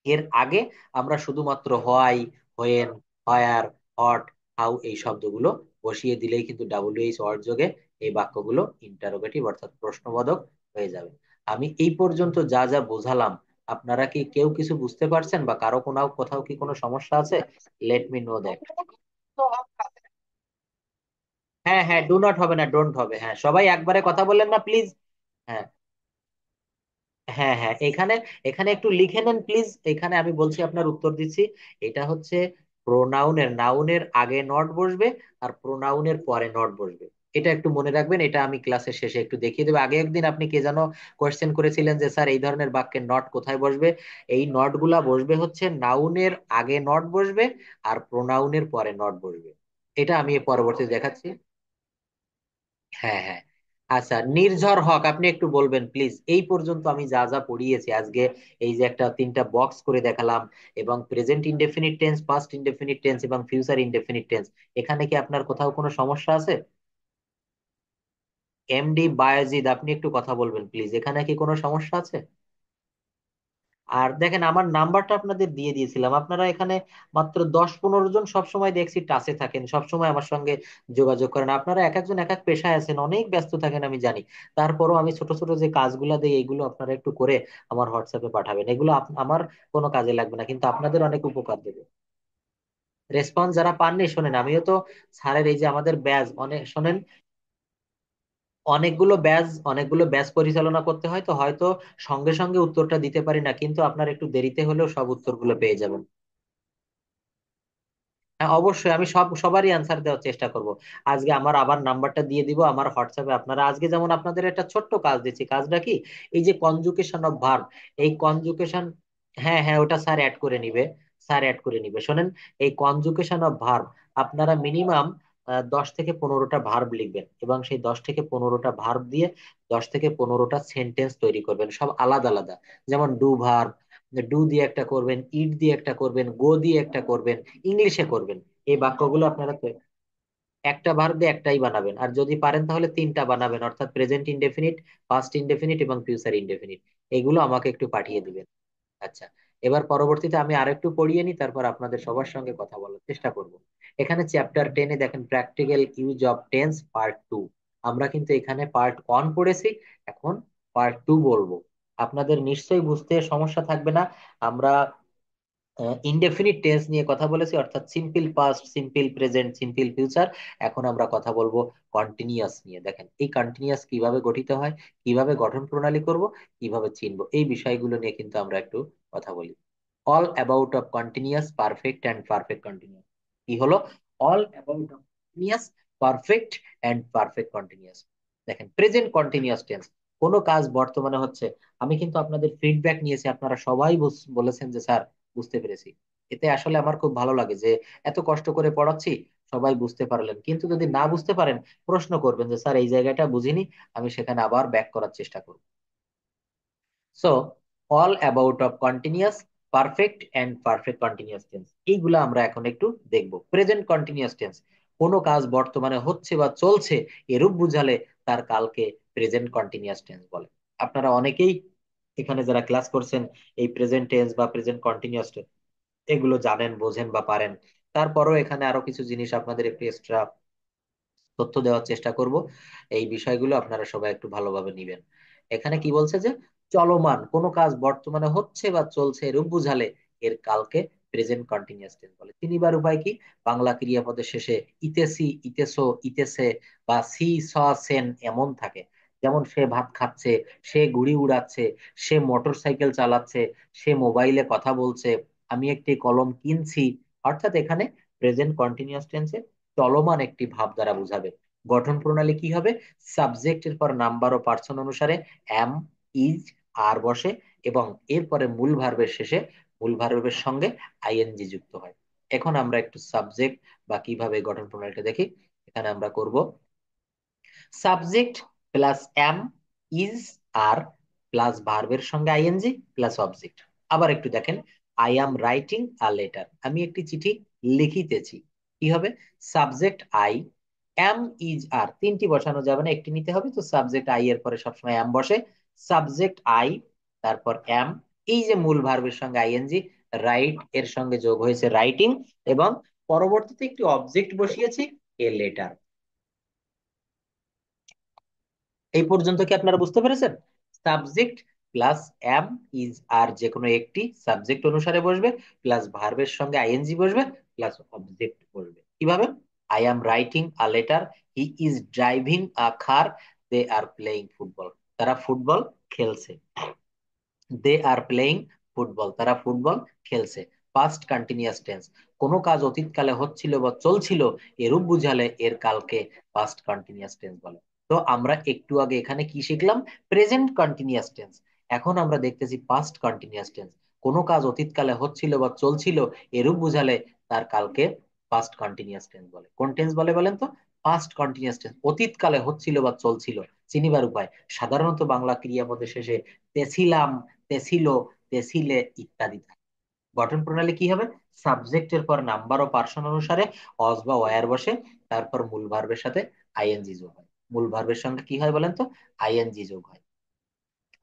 এর আগে আমরা শুধুমাত্র why, when, where, hot, how এই শব্দগুলো বসিয়ে দিলেই কিন্তু WH ওয়ার্ড যোগে এই বাক্যগুলো ইন্টারোগেটিভ অর্থাৎ প্রশ্নবোধক হয়ে যাবে। আমি এই পর্যন্ত যা যা বোঝালাম, আপনারা কি কেউ কিছু বুঝতে পারছেন বা কারো কোনো কোথাও কি কোনো সমস্যা আছে, লেট মি নো দ্যাট। হ্যাঁ হ্যাঁ, ডু নট হবে না, ডোন্ট হবে, হ্যাঁ সবাই একবারে কথা বললেন না প্লিজ। হ্যাঁ হ্যাঁ হ্যাঁ, এখানে এখানে একটু লিখে নেন প্লিজ, এখানে আমি বলছি আপনার উত্তর দিচ্ছি। এটা হচ্ছে নাউনের আগে নট বসবে, আর প্রোনাউনের পরে নট বসবে। এটা একটু মনে রাখবেন, এটা আমি ক্লাসের শেষে একটু দেখিয়ে দেবো। আগে একদিন আপনি কে যেন কোয়েশ্চেন করেছিলেন যে স্যার এই ধরনের বাক্যের নট কোথায় বসবে। এই নট গুলা বসবে হচ্ছে নাউনের আগে নট বসবে, আর প্রোনাউনের পরে নট বসবে। এটা আমি পরবর্তী দেখাচ্ছি। হ্যাঁ, হ্যাঁ। আচ্ছা, নির্ঝর হক, আপনি একটু বলবেন প্লিজ, এই পর্যন্ত আমি যা যা পড়িয়েছি আজকে, এই যে একটা তিনটা বক্স করে দেখালাম, এবং present indefinite tense, past indefinite tense এবং ফিউচার ইনডেফিনিট টেন্স, এখানে কি আপনার কোথাও কোনো সমস্যা আছে? এমডি বায়েজিদ, আপনি একটু কথা বলবেন প্লিজ, এখানে কি কোনো সমস্যা আছে? আর দেখেন, আমার নাম্বারটা আপনাদের দিয়ে দিয়েছিলাম, আপনারা এখানে মাত্র 10-15 জন সবসময় দেখছি টাচে থাকেন, সবসময় আমার সঙ্গে যোগাযোগ করেন। আপনারা এক একজন এক এক পেশায় আছেন, অনেক ব্যস্ত থাকেন আমি জানি। তারপরও আমি ছোট ছোট যে কাজগুলো দিই, এইগুলো আপনারা একটু করে আমার হোয়াটসঅ্যাপে পাঠাবেন। এগুলো আমার কোনো কাজে লাগবে না, কিন্তু আপনাদের অনেক উপকার দেবে। রেসপন্স যারা পাননি, শোনেন, আমিও তো স্যারের এই যে আমাদের ব্যাচ অনেক, শোনেন, অনেকগুলো ব্যাচ পরিচালনা করতে হয়, তো হয়তো সঙ্গে সঙ্গে উত্তরটা দিতে পারি না, কিন্তু আপনার একটু দেরিতে হলেও সব উত্তরগুলো পেয়ে যাবেন। হ্যাঁ, অবশ্যই আমি সবারই অ্যান্সার দেওয়ার চেষ্টা করব। আজকে আমার আবার নাম্বারটা দিয়ে দিব আমার হোয়াটসঅ্যাপে। আপনারা আজকে যেমন আপনাদের একটা ছোট্ট কাজ দিচ্ছি, কাজটা কি, এই যে কনজুকেশন অফ ভার্ব, এই কনজুকেশন, হ্যাঁ, হ্যাঁ, ওটা স্যার অ্যাড করে নিবে। স্যার অ্যাড করে নিবে, শোনেন, এই কনজুকেশন অফ ভার্ব আপনারা মিনিমাম 10 থেকে 15টা ভার্ব লিখবেন, এবং সেই 10 থেকে 15টা ভার্ব দিয়ে 10 থেকে 15টা সেন্টেন্স তৈরি করবেন, সব আলাদা আলাদা। যেমন ডু ভার্ব, ডু দিয়ে একটা করবেন, ইট দিয়ে একটা করবেন, গো দিয়ে একটা করবেন, ইংলিশে করবেন। এই বাক্যগুলো আপনারা একটা ভার্ব দিয়ে একটাই বানাবেন, আর যদি পারেন তাহলে তিনটা বানাবেন, অর্থাৎ প্রেজেন্ট ইনডেফিনিট, পাস্ট ইনডেফিনিট এবং ফিউচার ইনডেফিনিট। এগুলো আমাকে একটু পাঠিয়ে দিবেন। আচ্ছা, এবার পরবর্তীতে আমি আরেকটু পড়িয়ে নিই, তারপর আপনাদের সবার সঙ্গে কথা বলার চেষ্টা করব। এখানে চ্যাপ্টার 10-এ দেখেন, practical use of tense part 2। আমরা কিন্তু এখানে পার্ট 1 পড়েছি, এখন পার্ট 2 বলবো। আপনাদের নিশ্চয়ই বুঝতে সমস্যা থাকবে না। আমরা ইনডেফিনিট টেন্স নিয়ে কথা বলেছি, অর্থাৎ simple past, simple present, simple future. এখন আমরা কথা বলবো কন্টিনিউয়াস নিয়ে। দেখেন, এই কন্টিনিউয়াস কিভাবে গঠিত হয়, কিভাবে গঠন প্রণালী করব, কিভাবে চিনবো, এই বিষয়গুলো নিয়ে কিন্তু আমরা একটু কথা বলি। All about of continuous perfect and perfect continuous. কি হলো all about of continuous perfect and perfect continuous? দেখেন, প্রেজেন্ট কন্টিনিউয়াস টেন্স, কোনো কাজ বর্তমানে হচ্ছে। আমি কিন্তু আপনাদের ফিডব্যাক নিয়েছি, আপনারা সবাই বলেছেন যে স্যার বুঝতে পেরেছি। এতে আসলে আমার খুব ভালো লাগে যে এত কষ্ট করে পড়াচ্ছি, সবাই বুঝতে পারলেন। কিন্তু যদি না বুঝতে পারেন, প্রশ্ন করবেন যে স্যার এই জায়গাটা বুঝিনি, আমি সেখানে আবার ব্যাক করার চেষ্টা করব। So, all about of continuous, perfect and perfect continuous tense, এইগুলো আমরা এখন একটু দেখব। প্রেজেন্ট কন্টিনিউয়াস টেন্স, কোনো কাজ বর্তমানে হচ্ছে বা চলছে, এরূপ বুঝালে তার কালকে প্রেজেন্ট কন্টিনিউয়াস টেন্স বলে। আপনারা অনেকেই এখানে যারা ক্লাস করছেন, এই প্রেজেন্ট টেন্স বা প্রেজেন্ট কন্টিনিউয়াস টেন্স এগুলো জানেন, বোঝেন বা পারেন। তারপরেও এখানে আরো কিছু জিনিস আপনাদের একটু এক্সট্রা তথ্য দেওয়ার চেষ্টা করব। এই বিষয়গুলো আপনারা সবাই একটু ভালোভাবে নিবেন। এখানে কি বলছে যে চলমান কোনো কাজ বর্তমানে হচ্ছে বা চলছে এরূপ বুঝালে এর কালকে প্রেজেন্ট কন্টিনিউয়াস টেন্স বলে। চিনিবার উপায় কি, বাংলা ক্রিয়াপদের শেষে ইতেসি, ইতেসো, ইতেসে বা সি, স, সেন এমন থাকে। যেমন সে ভাত খাচ্ছে, সে ঘুড়ি উড়াচ্ছে, সে মোটর সাইকেল চালাচ্ছে, সে মোবাইলে কথা বলছে, আমি একটি কলম কিনছি। অর্থাৎ এখানে প্রেজেন্ট কন্টিনিউয়াস টেন্সে চলমান একটি ভাব দ্বারা বুঝাবে। গঠন প্রণালী কি হবে, সাবজেক্টের পর নাম্বার ও পার্সন অনুসারে এম, ইজ, আর বসে, এবং এরপরে মূল ভার্বের শেষে মূল ভার্বের সঙ্গে আইএনজি যুক্ত হয়। এখন আমরা একটু সাবজেক্ট বা কিভাবে গঠন প্রণালীটা দেখি। এখানে আমরা করব subject plus am, is, are plus ভার্বের সঙ্গে আইএনজি প্লাস অবজেক্ট। আবার একটু দেখেন, I am writing a letter, আমি একটি চিঠি লিখিতেছি। কি হবে, subject I, am, is, are, তিনটি বসানো যাবে না, একটি নিতে হবে, তো সাবজেক্ট আই এর পরে সবসময় এম বসে। সাবজেক্ট আই, তারপর এম, এই যে মূল ভার্বের সঙ্গে আইএনজি, রাইট এর সঙ্গে যোগ হয়েছে রাইটিং, এবং পরবর্তীতে একটি অবজেক্ট বসিয়েছি, এ লেটার। এই পর্যন্ত কি আপনারা বুঝতে পেরেছেন? সাবজেক্ট প্লাস এম, ইজ, আর, যে কোনো একটি সাবজেক্ট অনুসারে বসবে, প্লাস ভার্বের সঙ্গে আইএনজি বসবে, প্লাস অবজেক্ট বসবে। কিভাবে, I am writing a letter, he is driving a car, they are playing football, তারা ফুটবল খেলছে। দে আর প্লেইং ফুটবল, তারা ফুটবল খেলছে। পাস্ট কন্টিনিউয়াস টেন্স, কোনো কাজ অতীতকালে হচ্ছিল বা চলছিল এরূপ বুঝালে এর কালকে পাস্ট কন্টিনিউয়াস টেন্স বলে। তো আমরা একটু আগে এখানে কি শিখলাম? Present continuous tense. এখন আমরা দেখতেছি পাস্ট কন্টিনিউয়াস টেন্স। কোনো কাজ অতীতকালে হচ্ছিল বা চলছিল এরূপ বুঝালে তার কালকে পাস্ট কন্টিনিউয়াস টেন্স বলে। কোন টেন্স বলে বলেন তো? Past continuous tense. অতীতকালে হচ্ছিল বা চলছিল। চিনিবার উপায়: সাধারণত বাংলা ক্রিয়াপদের শেষে তেছিলাম, তেছিল, তেছিলে ইত্যাদি থাকে। গঠন প্রণালী কি হবে? সাবজেক্টের পর নাম্বার ও পার্সন অনুসারে অজ বা ওয়ার বসে, তারপর মূল ভার্বের সাথে আইএনজি যোগ হয়। মূল ভার্বের সঙ্গে কি হয় বলেন তো? আইএনজি যোগ হয়।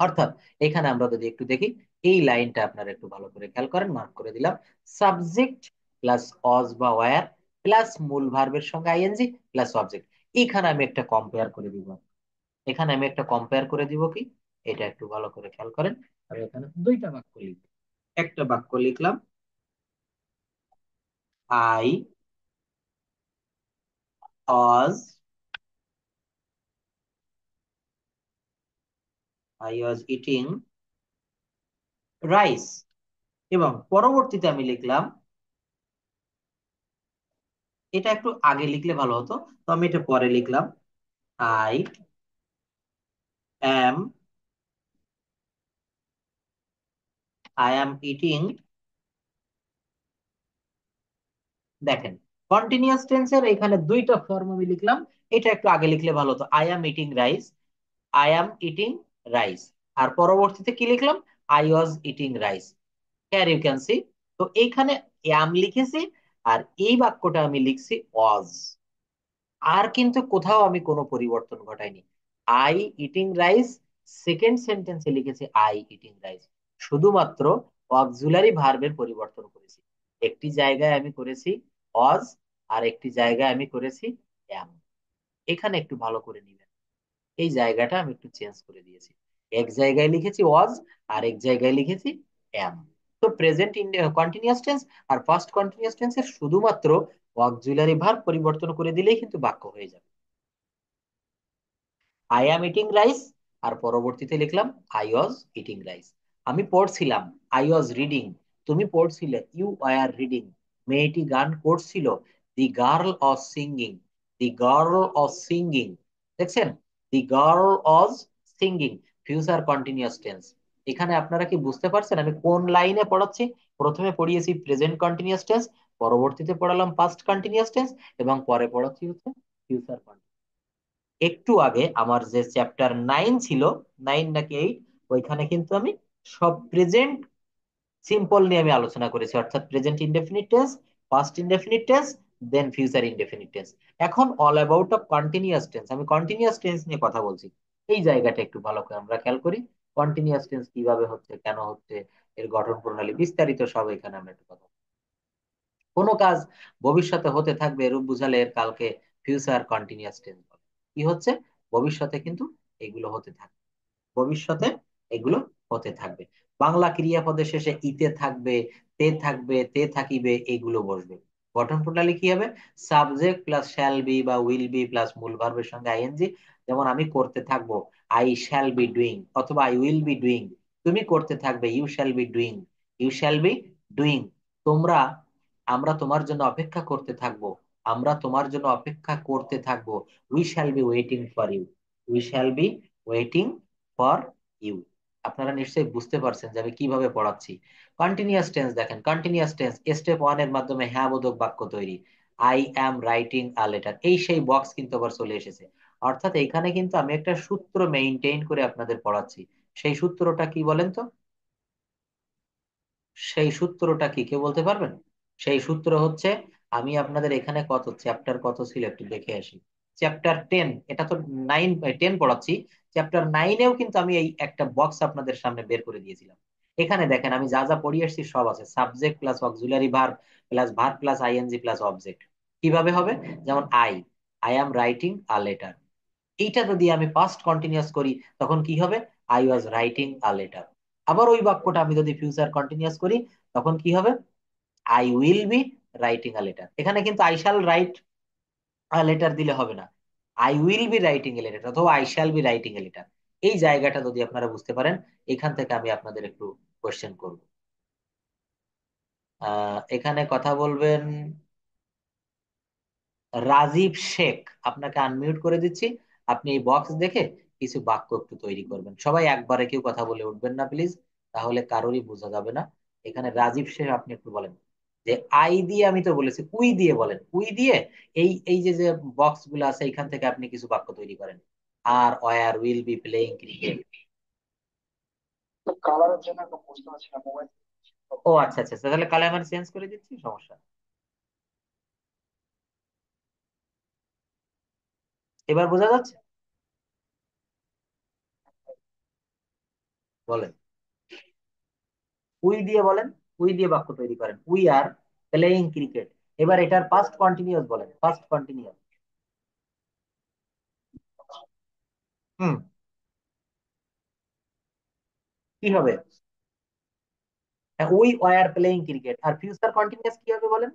অর্থাৎ এখানে আমরা যদি একটু দেখি, এই লাইনটা আপনারা একটু ভালো করে খেয়াল করেন, মার্ক করে দিলাম। সাবজেক্ট প্লাস অজ বা ওয়্যার প্লাস মূল ভার্বের সঙ্গে আইএনজি প্লাস অবজেক্ট। এখানে আমি একটা কম্পেয়ার করে দিব। এখানে আমি একটা কম্পেয়ার করে দিব কি, এটা একটু ভালো করে খেয়াল করেন। আমি এখানে দুইটা বাক্য লিখব। একটা বাক্য লিখলাম, I was I was eating rice, এবং পরবর্তীতে আমি লিখলাম, এটা একটু আগে লিখলে ভালো হতো, তো আমি এটা পরে লিখলাম, I am I am eating. দেখেন, কন্টিনিউয়াস টেন্সের এখানে দুইটা ফর্ম আমি লিখলাম। এটা একটু আগে লিখলে ভালো হতো, I am eating rice, I am eating rice. আর পরবর্তীতে কি লিখলাম? I was eating rice. Here you can see. তো এইখানে অ্যাম লিখেছি, আর এই বাক্যটা আমি লিখছি ওয়াজ। আর কিন্তু কোথাও আমি কোনো পরিবর্তন ঘটাইনি। আই ইটিং রাইস, সেকেন্ড সেন্টেন্সে লিখেছি আই ইটিং রাইস। শুধুমাত্র অক্সিলারি ভার্বের পরিবর্তন করেছি। একটি জায়গায় আমি করেছি অজ, আর একটি জায়গায় আমি করেছি অ্যাম। এখানে একটু ভালো করে নিবেন, এই জায়গাটা আমি একটু চেঞ্জ করে দিয়েছি। এক জায়গায় লিখেছি ওয়াজ, আর এক জায়গায় লিখেছি অ্যাম। তো প্রেজেন্ট কন্টিনিউয়াস টেন্স আর পাস্ট কন্টিনিউয়াস টেন্সের শুধুমাত্র অক্সিলারি ভার্ব পরিবর্তন করে দিলেই কিন্তু বাক্য হয়ে যাবে। আই অ্যাম ইটিং রাইস, আর পরবর্তীতে লিখলাম আই ওয়াজ ইটিং রাইস। আমি পড়ছিলাম, আই ওয়াজ রিডিং। তুমি পড়ছিলে, ইউ আর রিডিং। মেয়েটি গান করছিল, the girl Aja singing, the girl Aja singing. দেখছেন? The girl Aja singing. Future continuous tense. এখানে আপনারা কি বুঝতে পারছেন আমি কোন লাইনে পড়াচ্ছি? প্রথমে পড়িয়েছি প্রেজেন্ট কন্টিনিউয়াস টেন্স, পরবর্তীতে পড়ালাম পাস্ট কন্টিনিউয়াস টেন্স, এবং পরে পড়াচ্ছি হচ্ছে ফিউচার। একটু আগে আমার যে চ্যাপ্টার 9 ছিল, 9 নাকি 8, ওইখানে কিন্তু আমি সব প্রেজেন্ট সিম্পল নিয়ে আমি আলোচনা করেছি, অর্থাৎ present indefinite tense, past indefinite tense, then future indefinite tense. এখন all about of continuous tense, আমি কন্টিনিউয়াস টেন্স নিয়ে কথা বলছি। এই জায়গাটা একটু ভালো করে আমরা খেয়াল করি। কন্টিনিউয়াস টেন্স কিভাবে হচ্ছে, কেন হচ্ছে, এর গঠন প্রণালী বিস্তারিত সব এখানে আমরা একটু কথা বলবো। কোনো কাজ ভবিষ্যতে হতে থাকবে এরূপ বুঝালে এর কালকে ফিউচার কন্টিনিউয়াস টেন্স বলে। কি হচ্ছে? ভবিষ্যতে কিন্তু এগুলো হতে থাকবে। ভবিষ্যতে এগুলো হতে থাকবে। বাংলা ক্রিয়াপদের শেষে ইতে থাকবে, তে থাকবে, তে থাকিবে, এগুলো বসবে। গঠন প্রণালী কি হবে? সাবজেক্ট প্লাস শ্যাল বি বা উইল বি প্লাস মূল ভার্বের সঙ্গে আইএনজি। যেমন আমি করতে থাকবো, আই শ্যাল বি ডুইং, অথবা আই উইল বি ডুইং। তুমি করতে থাকবে, you shall be doing, you shall be doing. তোমরা, আমরা তোমার জন্য অপেক্ষা করতে থাকবো, আমরা তোমার জন্য অপেক্ষা করতে থাকবো। We shall be waiting for you, we shall be waiting for you. আপনারা নিশ্চয়ই বুঝতে পারছেন যে আমি কিভাবে পড়াচ্ছি। কন্টিনিউয়াস টেন্স দেখেন, কন্টিনিউয়াস টেন্স স্টেপ ওয়ান এর মাধ্যমে হ্যাঁ বোধক বাক্য তৈরি। I am writing a letter, এই সেই বক্স কিন্তু আবার চলে এসেছে। অর্থাৎ এখানে কিন্তু আমি একটা সূত্র মেইনটেইন করে আপনাদের পড়াচ্ছি। সেই সূত্রটা কি বলেন তো? সেই সূত্রটা কি কেউ বলতে পারবেন? সেই সূত্র হচ্ছে, আমি আপনাদের এখানে কত চ্যাপ্টার কত ছিল একটু দেখে আসি। চ্যাপ্টার 10, এটা তো 9 10 পড়াচ্ছি। চ্যাপ্টার 9-এও কিন্তু আমি এই একটা বক্স আপনাদের সামনে বের করে দিয়েছিলাম। এখানে দেখেন আমি যা যা পড়িয়ে আসছি সব আছে, subject plus auxiliary verb plus verb plus ING plus object. কিভাবে হবে? যেমন I, I am writing a letter. এইটা যদি আমি পাস্ট কন্টিনিউয়াস করি তখন কি হবে? I was writing a letter. আবার ওই বাক্যটা আমি যদি ফিউচার কন্টিনিউয়াস করি তখন কি হবে? I will be writing a letter. এখানে কিন্তু I shall write a letter দিলে হবে না, I will be writing a letter অথবা I shall be writing a letter. এই জায়গাটা যদি আপনারা বুঝতে পারেন, এখান থেকে আমি আপনাদের একটু কোশ্চেন করব। এখানে কথা বলবেন রাজীব শেখ। আপনাকে আনমিউট করে দিচ্ছি। আপনি এই বক্স দেখে কিছু বাক্য একটু তৈরি করবেন। সবাই একবারে কেউ কথা বলে উঠবেন না প্লিজ, তাহলে কারোরই বোঝা যাবে না। এখানে রাজীব শেখ, আপনি একটু বলেন যে আই দিয়ে, আমি তো বলেছি উই দিয়ে বলেন, উই দিয়ে এই এই যে যে বক্স গুলো আছে এখান থেকে আপনি কিছু বাক্য তৈরি করেন। আর were will be playing cricket. ও আচ্ছা আচ্ছা আচ্ছা, তাহলে কালে আমার চেঞ্জ করে দিচ্ছি, সমস্যা নেই। এবার বোঝা যাচ্ছে? বলেন। উই দিয়ে বলেন, উই দিয়ে বাক্য তৈরি করেন, উই আর প্লেইং ক্রিকেট। এবার এটার পাস্ট কন্টিনিউয়াস বলেন, পাস্ট কন্টিনিউয়াস। হুম। কি হবে? We were playing cricket. আর ফিউচার কন্টিনিউয়াস কি হবে বলেন?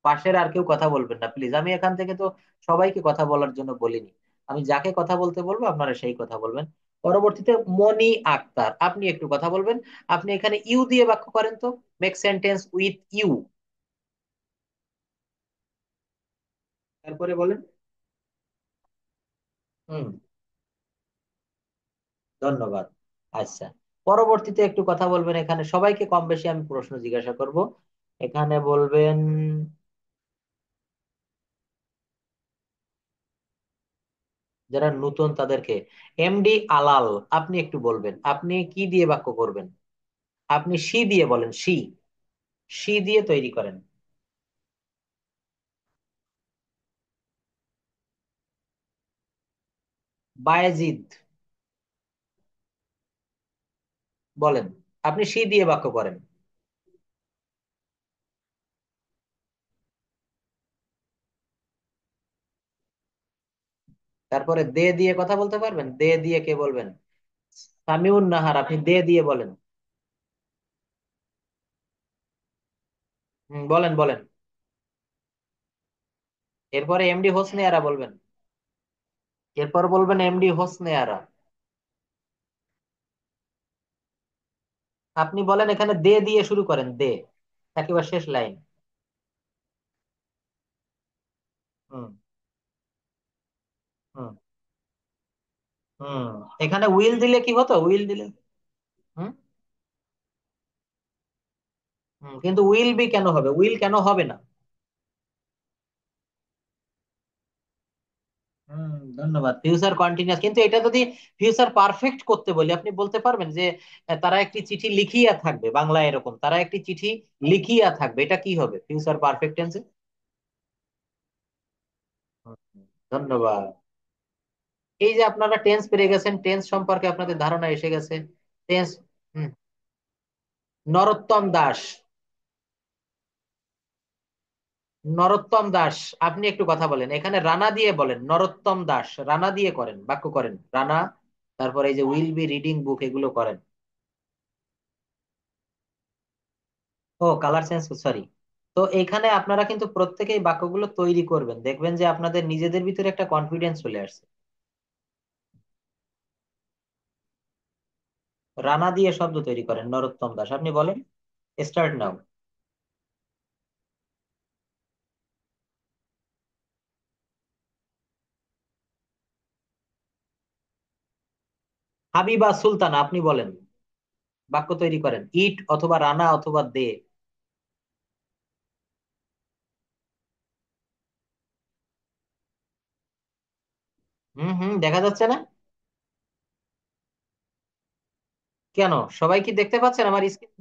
পাশের আর কেউ কথা বলবেন না প্লিজ, আমি এখান থেকে তো সবাইকে কথা বলার জন্য বলিনি। আমি যাকে কথা বলতে বলবো আপনারা সেই কথা বলবেন। পরবর্তীতে মনি আক্তার, আপনি একটু কথা বলবেন। আপনি এখানে ইউ দিয়ে বাক্য করেন তো, মেক সেন্টেন্স উইথ ইউ। তারপরে বলেন। হুম। ধন্যবাদ। আচ্ছা, পরবর্তীতে একটু কথা বলবেন, এখানে সবাইকে কম বেশি আমি প্রশ্ন জিজ্ঞাসা করব। এখানে বলবেন যারা নতুন তাদেরকে, এমডি আলাল, আপনি একটু বলবেন আপনি কি দিয়ে বাক্য করবেন। আপনি সি দিয়ে বলেন, সি। সি দিয়ে তৈরি করেন। বায়েজিদ বলেন, আপনি সি দিয়ে বাক্য করেন। তারপরে দে দিয়ে কথা বলতে পারবেন? দে দিয়ে কে বলবেন? সামিউন নাহার, আপনি দে দিয়ে বলেন। বলেন বলেন। এরপরে এমডি হোসনে আরা বলবেন। এরপর বলবেন এমডি হোসনে আরা। আপনি বলেন এখানে দে দিয়ে শুরু করেন, দে একেবারে শেষ লাইন। হুম। হুম। হুম। এখানে উইল দিলে কি হতো? উইল দিলে হুম। কিন্তু উইল বি কেন হবে? উইল কেন হবে না? হুম। ধন্যবাদ। ফিউচার কন্টিনিউয়াস, কিন্তু এটা যদি ফিউচার পারফেক্ট করতে বলি, আপনি বলতে পারবেন যে তারা একটি চিঠি লিখিয়া থাকবে, বাংলা এরকম, তারা একটি চিঠি লিখিয়া থাকবে, এটা কি হবে ফিউচার পারফেক্ট টেন্সে? ধন্যবাদ। এই যে আপনারা টেন্স পেরে গেছেন, টেন্স সম্পর্কে আপনাদের ধারণা এসে গেছে। টেন্স। নরোত্তম দাস, নরোত্তম দাস, আপনি একটু কথা বলেন। এখানে রানা দিয়ে বলেন, নরোত্তম দাস রানা দিয়ে করেন, বাক্য করেন রানা। তারপরে এই যে উইল বি রিডিং বুক, এগুলো করেন। ও কালার সেন্স, সরি। তো এখানে আপনারা কিন্তু প্রত্যেকেই বাক্যগুলো তৈরি করবেন, দেখবেন যে আপনাদের নিজেদের ভিতরে একটা কনফিডেন্স চলে আসছে। রানা দিয়ে শব্দ তৈরি করেন, নরোত্তম দাস, আপনি বলেন। Start now. হাবিবা সুলতানা, আপনি বলেন, বাক্য তৈরি করেন, ইট অথবা রানা অথবা দে। হুম হুম, দেখা যাচ্ছে না? কেন, সবাই কি দেখতে পাচ্ছেন আমার স্ক্রিন?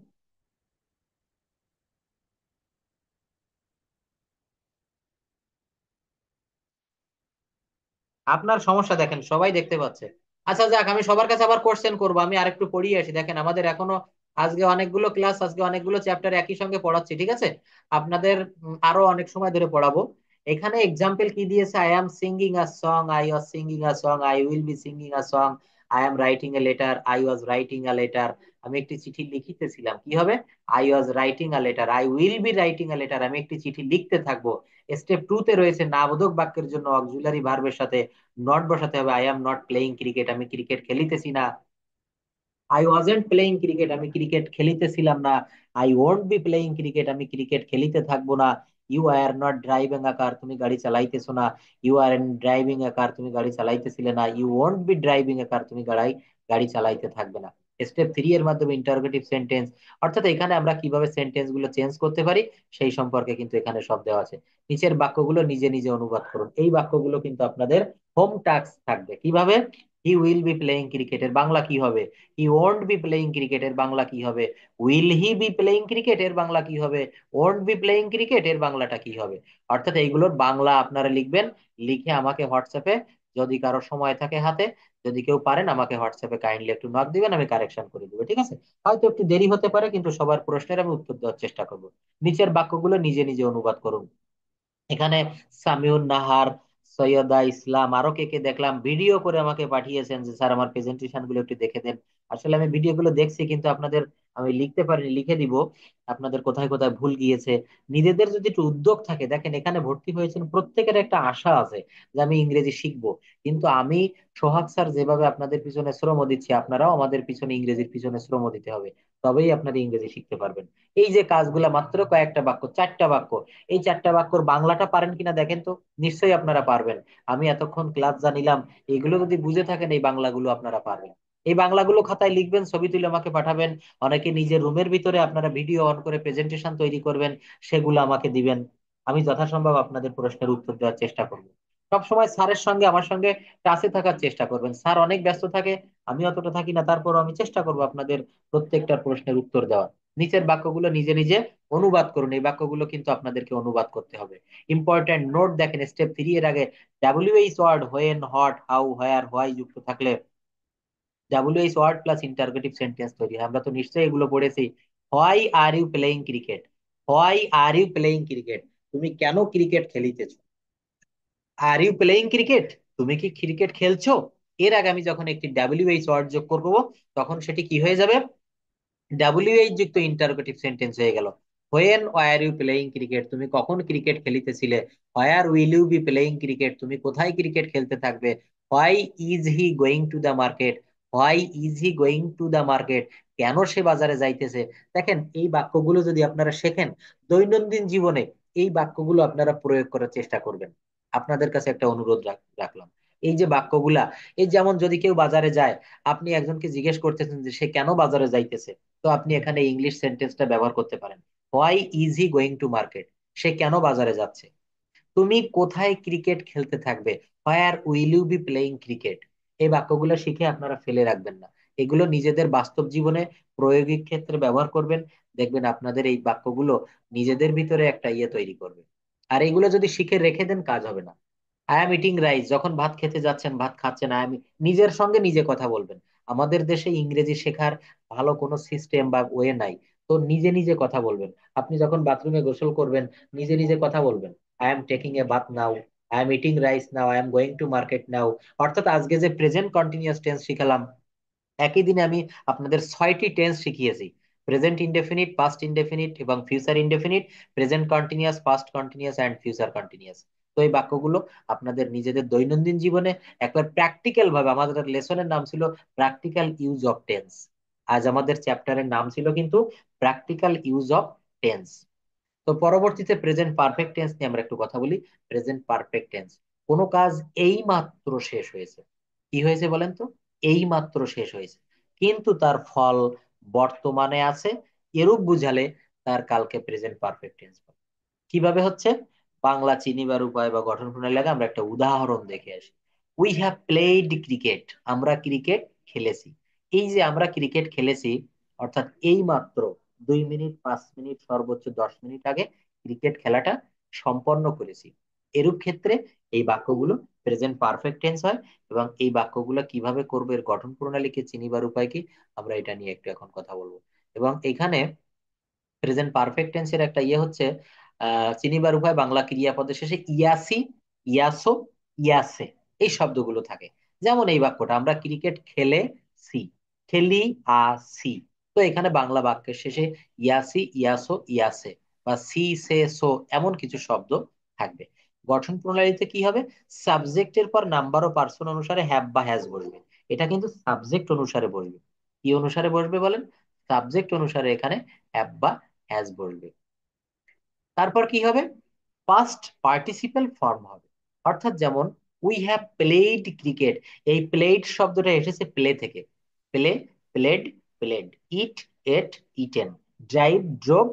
আপনার সমস্যা দেখেন, সবাই দেখতে পাচ্ছে। আচ্ছা যাক, আমি সবার কাছে আবার কোশ্চেন করবো, আমি আরেকটু পড়িয়ে আসি। দেখেন আমাদের এখনো আজকে অনেকগুলো ক্লাস, আজকে অনেকগুলো চ্যাপ্টার একই সঙ্গে পড়াচ্ছি, ঠিক আছে? আপনাদের আরো অনেক সময় ধরে পড়াবো। এখানে এক্সাম্পল কি দিয়েছে? I am singing a song, I was singing a song, I will be singing a song, I am writing a letter, I was writing a letter. আমি একটি চিঠি লিখিতেছিলাম, কি হবে? I was writing a letter. I will be writing a letter, আমি একটি চিঠি লিখতে থাকবো। স্টেপ টু তে রয়েছে নাবোধক বাক্যের জন্য অক্সিলারি ভার্বের সাথে নট বসাতে হবে, I am not playing cricket, আমি ক্রিকেট খেলিতেছি না। আই ওয়াজেন্ট প্লেইং ক্রিকেট, আমি ক্রিকেট খেলিতেছিলাম না। I won't be playing cricket, আমি ক্রিকেট খেলিতে থাকবো না। You are not driving a car, তুমি গাড়ি চালাইতেছো না। You R driving a car, তুমি গাড়ি চালাইতেছিলে না। You won't be driving a car, তুমি গাড়ি গাড়ি চালাইতে থাকবে না। স্টেপ 3 এর মাধ্যমে ইন্টারোগেটিভ সেন্টেন্স, অর্থাৎ এখানে আমরা কিভাবে সেন্টেন্স গুলো চেঞ্জ করতে পারি সেই সম্পর্কে কিন্তু এখানে সব দেওয়া আছে। নিচের বাক্যগুলো নিজে নিজে অনুবাদ করুন। এই বাক্যগুলো কিন্তু আপনাদের হোম টাস্ক থাকবে। কিভাবে? হি উইল বি প্লেইং ক্রিকেটের বাংলা কি হবে? হি ওয়ন্ট বি প্লেইং ক্রিকেটের বাংলা কি হবে? উইল হি বি প্লেইং ক্রিকেটের বাংলা কি হবে? ওয়ন্ট বি প্লেইং ক্রিকেটের বাংলাটা কি হবে? অর্থাৎ এইগুলোর বাংলা আপনারা লিখবেন। লিখে আমাকে হোয়াটসঅ্যাপে, যদি কারো সময় থাকে হাতে, যদি কেউ পারেন আমাকে হোয়াটসঅ্যাপে কাইন্ডলি একটু নক দিবেন, আমি কারেকশন করে দিব, ঠিক আছে? হয়তো একটু দেরি হতে পারে, কিন্তু সবার প্রশ্নের আমি উত্তর দেওয়ার চেষ্টা করব। নিচের বাক্যগুলো নিজে নিজে অনুবাদ করুন। এখানে সামিউন নাহার, সৈয়দা ইসলাম, আরো কে কে দেখলাম ভিডিও করে আমাকে পাঠিয়েছেন যে স্যার আমার প্রেজেন্টেশন গুলো একটু দেখে দেন। আসলে আমি ভিডিও গুলো দেখছি, কিন্তু আপনাদের আমি লিখতে পারিনি, লিখে দিব আপনাদের কোথায় কোথায় ভুল গিয়েছে। নিজেদের যদি একটু উদ্যোগ থাকে, দেখেন এখানে ভর্তি হয়েছেন প্রত্যেকের একটা আশা আছে যে আমি ইংরেজি শিখবো। কিন্তু আমি, সোহাগ স্যার যেভাবে আপনাদের পিছনে শ্রম দিচ্ছি, আপনারাও আমাদের পিছনে ইংরেজির পিছনে শ্রম দিতে হবে। তবেই আপনারা ইংরেজি শিখতে পারবেন। এই যে কাজগুলা, মাত্র কয়েকটা বাক্য, 4টা বাক্য, এই 4টা বাক্যর বাংলাটা পারেন কিনা দেখেন তো। নিশ্চয়ই আপনারা পারবেন। আমি এতক্ষণ ক্লাস জানিলাম, এগুলো যদি বুঝে থাকেন এই বাংলাগুলো আপনারা পারবেন। এই বাংলাগুলো খাতায় লিখবেন, ছবি তুলে আমাকে পাঠাবেন। অনেকে নিজের রুমের ভিতরে আপনারা ভিডিও অন করে প্রেজেন্টেশন তৈরি করবেন, সেগুলো আমাকে দিবেন। আমি যথাসম্ভব আপনাদের প্রশ্নের উত্তর দেওয়ার চেষ্টা করব। সবসময় স্যারের সঙ্গে আমার সঙ্গে টাচে থাকার চেষ্টা করবেন। স্যার অনেক ব্যস্ত থাকে, আমি অতটা থাকি না, তারপরও আমি চেষ্টা করব আপনাদের প্রত্যেকটা প্রশ্নের উত্তর দেওয়ার। নিচের বাক্যগুলো নিজে নিজে অনুবাদ করুন। এই বাক্যগুলো কিন্তু আপনাদেরকে অনুবাদ করতে হবে। ইম্পর্টেন্ট নোট দেখেন, স্টেপ 3 এর আগে WH word, when, what, how, where, why যুক্ত থাকলে WH word plus interrogative sentence তৈরি হয়। আমরা তো নিশ্চয়ই এগুলো পড়েছি। Why are you playing cricket? Why are you playing cricket, তুমি কেন ক্রিকেট খেলিতেছো? আর ইউ প্লেইং ক্রিকেট, তুমি কি ক্রিকেট খেলছো? এর আগে আমি যখন একটি ডাব্লিউএইচ ওয়ার্ড যোগ করবো, তখন সেটি কি হয়ে যাবে? ডাব্লিউএইচ যুক্ত ইন্টারোগেটিভ সেন্টেন্স হয়ে গেল। When were you playing cricket, তুমি কখন ক্রিকেট খেলিতেছিলে? Where will you be playing cricket, তুমি কোথায় ক্রিকেট খেলতে থাকবে? Why is he going to the market? Why is he going to the market, কেন সে বাজারে যাইতেছে? দেখেন এই বাক্যগুলো যদি আপনারা শেখেন দৈনন্দিন জীবনে, এই বাক্যগুলো আপনারা প্রয়োগ করার চেষ্টা করবেন। আপনাদের কাছে একটা অনুরোধ রাখলাম। এই যে বাক্যগুলা, এই যেমন যদি কেউ বাজারে যায়, আপনি একজনকে জিজ্ঞেস করতেছেন যে সে কেন বাজারে যাইতেছে, তো আপনি এখানে ইংলিশ সেন্টেন্সটা ব্যবহার করতে পারেন। Why is he going to market, সে কেন বাজারে যাচ্ছে। তুমি কোথায় ক্রিকেট খেলতে থাকবে? Where will you be playing cricket. এই বাক্যগুলো শিখে আপনারা ফেলে রাখবেন না। এগুলো নিজেদের বাস্তব জীবনে প্রায়োগিক ক্ষেত্রে ব্যবহার করবেন। দেখবেন আপনাদের এই বাক্যগুলো নিজেদের ভিতরে একটা ইয়ে তৈরি করবে। আর এগুলো যদি শিখে রেখে দেন, কাজ হবে না। আই এম ইটিং রাইস, যখন ভাত খেতে যাচ্ছেন, ভাত খাচ্ছেন, আই এম, নিজের সঙ্গে নিজে কথা বলবেন। আমাদের দেশে ইংরেজি শেখার ভালো কোনো সিস্টেম বা ওয়ে নাই। তো নিজে নিজে কথা বলবেন। আপনি যখন বাথরুমে গোসল করবেন, নিজে নিজে কথা বলবেন। I am taking a bath now, I am eating rice now, I am going to market now. অর্থাৎ আজকে যে প্রেজেন্ট কন্টিনিউয়াস টেন্স শিখালাম, একই দিনে আমি আপনাদের 6টি টেন্স শিখিয়েছি। প্রেজেন্ট ইনডেফিনিট, পাস্ট ইনডেফিনিট এবং future indefinite, present continuous, past continuous and future continuous. তো এই বাক্যগুলো আপনাদের নিজেদের দৈনন্দিন জীবনে একবার প্র্যাকটিক্যাল ভাবে, আমাদের লেসনের নাম ছিল প্র্যাকটিক্যাল ইউজ অফ টেন্স। আজ আমাদের চ্যাপ্টারের নাম ছিল কিন্তু প্র্যাকটিক্যাল ইউজ অফ টেন্স। তো পরবর্তীতে প্রেজেন্ট পারফেক্ট টেন্স নিয়ে আমরা একটু কথা বলি। প্রেজেন্ট পারফেক্ট টেন্স, কোনো কাজ এই মাত্র শেষ হয়েছে। কি হয়েছে বলেন তো? এই মাত্র শেষ হয়েছে, কিন্তু তার ফল বর্তমানে আছে, এরূপ বুঝালে তার কালকে প্রেজেন্ট পারফেক্ট টেন্স। কিভাবে হচ্ছে? বাংলা চিনিবার উপায় বা গঠন প্রণালী লাগে আমরা একটা উদাহরণ দেখে আসি। উই হ্যাভ প্লেড ক্রিকেট, আমরা ক্রিকেট খেলেছি। এই যে আমরা ক্রিকেট খেলেছি, অর্থাৎ এই মাত্র 2 মিনিট, 5 মিনিট, সর্বোচ্চ 10 মিনিট আগে ক্রিকেট খেলাটা সম্পন্ন করেছি। এরূপ ক্ষেত্রে এই বাক্যগুলো প্রেজেন্ট পারফেক্ট টেন্স হয়। এবং এই বাক্যগুলো কিভাবে করবে, এর গঠন প্রণালীকে চিনিবার উপায় কি, আমরা এটা নিয়ে একটু এখন কথা বলবো। এবং এখানে প্রেজেন্ট পারফেক্ট টেন্সের একটা ইয়ে হচ্ছে, চিনিবার উভয় বাংলা ক্রিয়াপদের শেষে ইয়াসি, ইয়াসো, ইয়াসে এই শব্দগুলো থাকে। যেমন এই বাক্যটা, আমরা ক্রিকেট খেলেছি, খেলি আসি। তো এখানে বাংলা বাক্যের শেষে ইয়াসি, ইয়াসো, ইয়াসে বা সি, সে, সো এমন কিছু শব্দ থাকবে। গঠন প্রণালীতে কি হবে? সাবজেক্টের পর নাম্বার ও পার্সন অনুসারে হ্যাভ বা হ্যাজ বসবে। এটা কিন্তু সাবজেক্ট অনুসারে বসবে। কি অনুসারে বসবে বলেন? সাবজেক্ট অনুসারে এখানে হ্যাভ বা হ্যাজ বসবে। তারপর কি হবে? পাস্ট পার্টিসিপেল ফর্ম হবে। অর্থাৎ যেমন উই হ্যাভ প্লেড ক্রিকেট, এই প্লেড শব্দটা এসেছে প্লে থেকে। প্লে, প্লেড, প্লেড, ইট, এট, ইটেন, ড্রাইভ, ড্রোভ,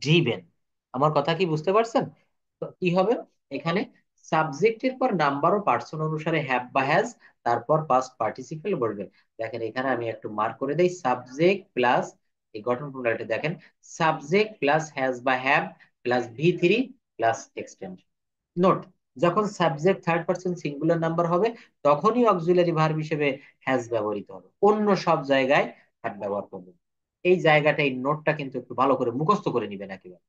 ড্রিভেন। আমার কথা কি বুঝতে পারছেন? তো কি হবে এখানে? সাবজেক্টের পর নাম্বার ও পার্সন অনুসারে হ্যাভ বা হ্যাজ, তারপর পাস্ট পার্টিসিপেল বলবেন। দেখেন এখানে আমি একটু মার্ক করে দেই, সাবজেক্ট প্লাস, এই গঠন প্রণালীটা দেখেন, সাবজেক্ট প্লাস হ্যাজ বা হ্যাভ প্লাস ভি3 প্লাস এক্সটেনশন। নোট, যখন subject third person singular number হবে তখনই অক্সিলারি ভার্ব হিসেবে হ্যাজ ব্যবহৃত হবে, অন্য সব জায়গায় হ্যাভ ব্যবহার করবে। এই জায়গাটা, এই নোটটা কিন্তু একটু ভালো করে মুখস্থ করে নিবেন একেবারে।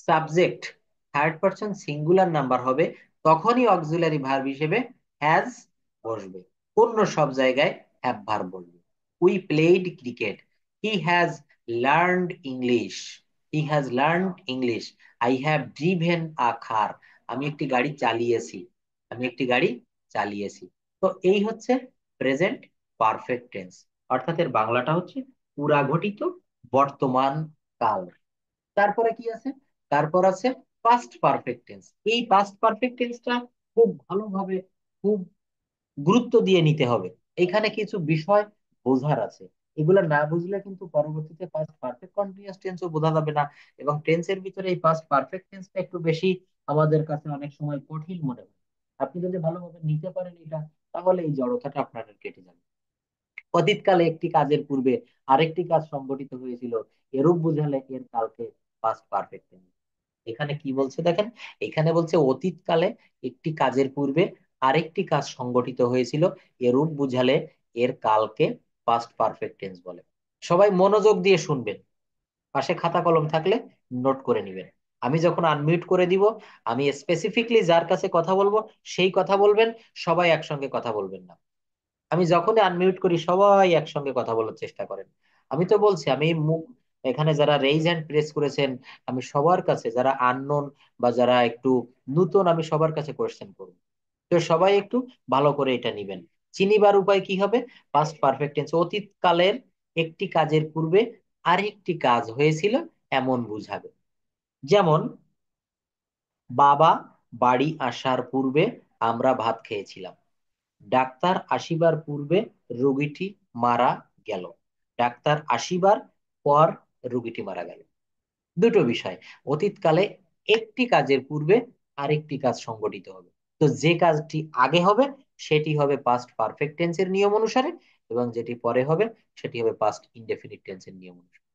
Subject third person singular number হবে তখনই অক্সিলারি ভার্ব হিসেবে হ্যাজ বসবে, অন্য সব জায়গায় হ্যাভ ভার্ব বসবে। We played cricket, he has learned English, he has learned English, I have driven a car, আমি একটি গাড়ি চালিয়েছি, আমি একটি গাড়ি চালিয়েছি। তো এই হচ্ছে প্রেজেন্ট পারফেক্ট টেন্স, অর্থাৎ এর বাংলাটা হচ্ছে পুরা ঘটিত বর্তমান কাল। তারপরে কি আছে? তারপর আছে পাস্ট পারফেক্ট টেন্স। এই পাস্ট পারফেক্ট টেন্সটা খুব ভালোভাবে, খুব গুরুত্ব দিয়ে নিতে হবে। এখানে কিছু বিষয় বোঝার আছে, এগুলো না বুঝলে কিন্তু পরবর্তীতে পাস্ট পারফেক্ট কন্টিনিউয়াস টেন্সও বোঝা যাবে না। এবং টেন্সের ভিতরে এই পাস্ট পারফেক্ট টেন্সটা একটু বেশি আমাদের কাছে অনেক সময় কঠিন মনে হয়। আপনি যদি ভালোভাবে নিতে পারেন এটা, তাহলে এই জড়তাটা আপনার কেটে যাবে। অতীতকালে একটি কাজের পূর্বে আরেকটি কাজ সংঘটিত হয়েছিল, এরূপ বোঝালে এর কালকে পাস্ট পারফেক্ট টেন্স। এখানে কি বলছে দেখেন, এখানে বলছে অতীতকালে একটি কাজের পূর্বে আরেকটি কাজ সংঘটিত হয়েছিল, এরূপ বুঝালে এর কালকে পাস্ট পারফেক্ট টেন্স বলে। সবাই মনোযোগ দিয়ে শুনবেন, পাশে খাতা কলম থাকলে নোট করে নিবেন। আমি যখন আনমিউট করে দিব, আমি স্পেসিফিকলি যার কাছে কথা বলবো সেই কথা বলবেন, সবাই একসঙ্গে কথা বলবেন না। আমি যখনই আনমিউট করি সবাই একসঙ্গে কথা বলার চেষ্টা করেন। আমি তো বলছি, আমি মুখ, এখানে যারা রেইজ হ্যান্ড প্রেস করেছেন, আমি সবার কাছে, যারা আননোন বা যারা একটু নূতন, আমি সবার কাছে কোয়েশ্চেন করব। তো সবাই একটু ভালো করে এটা নিবেন। চিনিবার উপায় কি হবে? পাস্ট পারফেক্ট টেন্স, অতীতকালের একটি কাজের পূর্বে আরেকটি কাজ হয়েছিল এমন বুঝাবে। যেমন বাবা বাড়ি আসার পূর্বে আমরা ভাত খেয়েছিলাম, ডাক্তার আসিবার পূর্বে রোগীটি মারা গেল, ডাক্তার আসিবার পর রোগীটি মারা গেল। দুটো বিষয়, অতীতকালে একটি কাজের পূর্বে আরেকটি কাজ সংঘটিত হবে। তো যে কাজটি আগে হবে সেটি হবে পাস্ট পারফেক্ট টেন্সের নিয়ম অনুসারে, এবং যেটি পরে হবে সেটি হবে পাস্ট ইনডেফিনিট টেন্সের নিয়ম অনুসারে।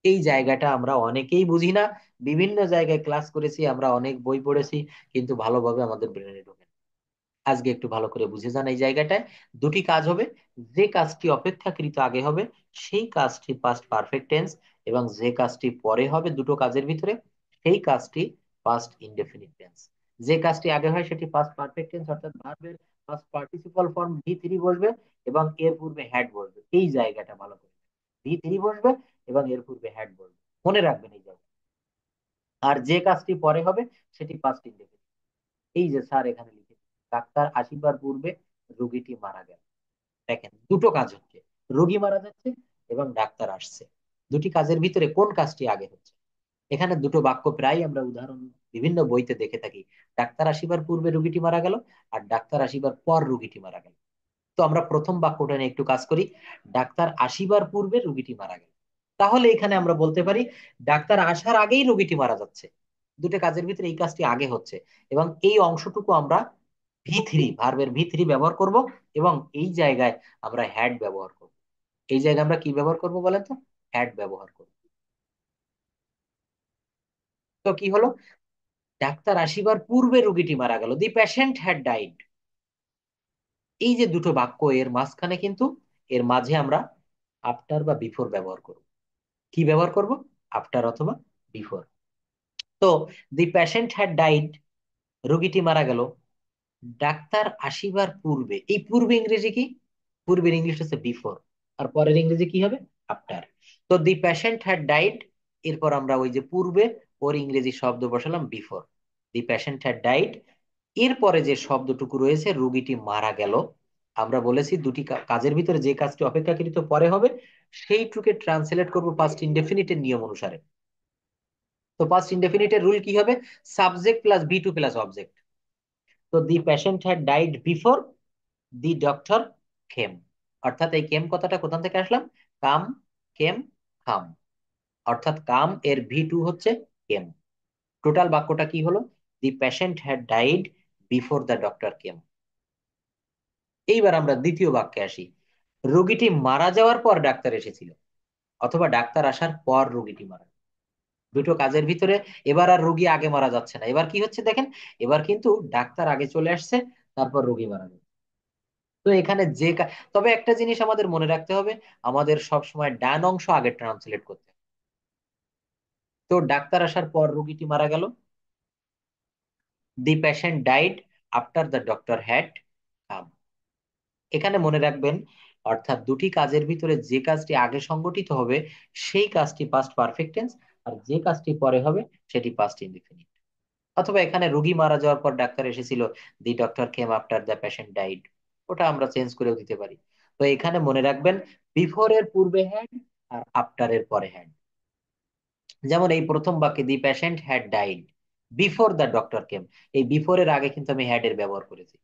এই জায়গাটা আমরা অনেকেই বুঝি না, বিভিন্ন জায়গায় ক্লাস করেছি, আমরা অনেক বই পড়েছি, কিন্তু ভালোভাবে আমাদের ব্রেনে ঢোকে না। আজকে একটু ভালো করে বুঝে যান, এই জায়গাটায় দুটি কাজ হবে, যে কাজটি অপেক্ষাকৃত আগে হবে সেই কাজটি পাস্ট পারফেক্ট টেন্স, এবং যে কাজটি পরে হবে দুটো কাজের ভিতরে সেই কাজটি পাস্ট ইনডেফিনিট টেন্স। যে কাজটি আগে হয় সেটি পাস্ট পারফেক্ট টেন্স, অর্থাৎ ভার্বের পাস্ট পার্টিসিপাল ফর্ম ভি3 বসবে এবং এর পূর্বে হ্যাড বসবে। এই জায়গাটা ভালো করে, ভি3 বসবে এবং এর পূর্বে হ্যাড বসবে, মনে রাখবেন এই জায়গা। আর যে কাজটি পরে হবে সেটি পাস্ট ইনডেফিনিট। এই যে স্যার এখানে লিখে, ডাক্তার আসিবার পূর্বে রোগীটি মারা গেল। দেখেন দুটো কাজ হচ্ছে, রোগী মারা যাচ্ছে এবং ডাক্তার আসছে। দুটি কাজের ভিতরে কোন কাজটি আগে হচ্ছে? এখানে দুটো বাক্য প্রায় আমরা উদাহরণ বিভিন্ন বইতে দেখে থাকি, ডাক্তার আসিবার পূর্বে রোগীটি মারা গেল আর ডাক্তার আসিবার পর রোগীটি মারা গেল। তো আমরা প্রথম বাক্যটা নিয়ে একটু কাজ করি, ডাক্তার আসিবার পূর্বে রোগীটি মারা গেল। তাহলে এখানে আমরা বলতে পারি ডাক্তার আসার আগেই রোগীটি মারা যাচ্ছে, দুটো কাজের ভিতরে এই কাজটি আগে হচ্ছে। এবং এই অংশটুকু আমরা ভি3, ভার্বের ভি3 ব্যবহার করব, এবং এই জায়গায় আমরা হ্যাড ব্যবহার করব। এই জায়গায় আমরা কি ব্যবহার করব বলেন তো? হ্যাড ব্যবহার করব। তো কি হলো? ডাক্তার আসিবার পূর্বে রোগীটি মারা গেল, দি পেশেন্ট হ্যাড ডাইড। এই যে দুটো বাক্য, এর মাঝখানে কিন্তু, এর মাঝে আমরা আফটার বা বিফোর ব্যবহার করব। কি ব্যবহার করব? আফটার অথবা বিফোর। তো দি পেশেন্ট হ্যাড ডাইড, রোগীটি মারা গেল, ডাক্তার আসিবার পূর্বে, এই পূর্বে ইংরেজি কি? পূর্বের ইংলিশ হচ্ছে বিফোর, আর পরের ইংরেজি কি হবে? আফটার। তো দি পেশেন্ট হ্যাড ডাইড, এরপর আমরা ওই যে পূর্বে, ওর ইংরেজি শব্দ বসালাম before, the patient had died. এরপরে যে শব্দটুকু রয়েছে রোগীটি মারা গেল, আমরা বলেছি দুটি কাজের ভিতরে যে কাজটি অপেক্ষাকৃত পরে হবে সেইটুকে ট্রান্সলেট করবো পাস্ট ইনডেফিনিটের নিয়ম অনুসারে। তো পাস্ট ইনডেফিনিটের রুল কি হবে? Subject plus be two plus object. তো the patient had died before the doctor came. অর্থাৎ এই কেম কথাটা কোথা থেকে আসলাম? কাম, কেম, খাম। অর্থাৎ কাম এর ভি টু হচ্ছে কেম। টোটাল বাক্যটা কি হলো? দি patient had died before the doctor came. এইবার আমরা দ্বিতীয় বাক্যে আসি। রোগীটি মারা যাওয়ার পর ডাক্তার এসেছিল, অথবা ডাক্তার আসার পর রোগীটি মারা। দুটো কাজের ভিতরে এবার আর রোগী আগে মারা যাচ্ছে না, এবার কি হচ্ছে দেখেন, এবার কিন্তু ডাক্তার আগে চলে আসছে, তারপর রোগী মারা যাচ্ছে। তো এখানে তবে একটা জিনিস আমাদের মনে রাখতে হবে, আমাদের সব সময় ডান অংশ আগে ট্রান্সলেট করতে হবে। তো ডাক্তার আসার পর রোগীটি মারা গেল, the patient died after the doctor had come. এখানে মনে রাখবেন, অর্থাৎ দুটি কাজের ভিতরে যে কাজটি আগে সংগঠিত হবে সেই কাজটি পাস্ট পারফেক্ট টেন্স, আর যে কাজটি পরে হবে সেটি পাস্ট ইনডিফিনিট। অথবা এখানে রোগী মারা যাওয়ার পর ডাক্তার এসেছিল, দি doctor came after the patient died, ওটা আমরা চেঞ্জ করেও দিতে পারি। তো এখানে মনে রাখবেন, বিফোর এর পূর্বে হ্যাড আর আফটার এর পরে হ্যাড। যেমন এই প্রথম বাক্যে দি patient had died before the doctor came, এই বিফোর এর আগে কিন্তু আমি হ্যাড এর ব্যবহার করেছি।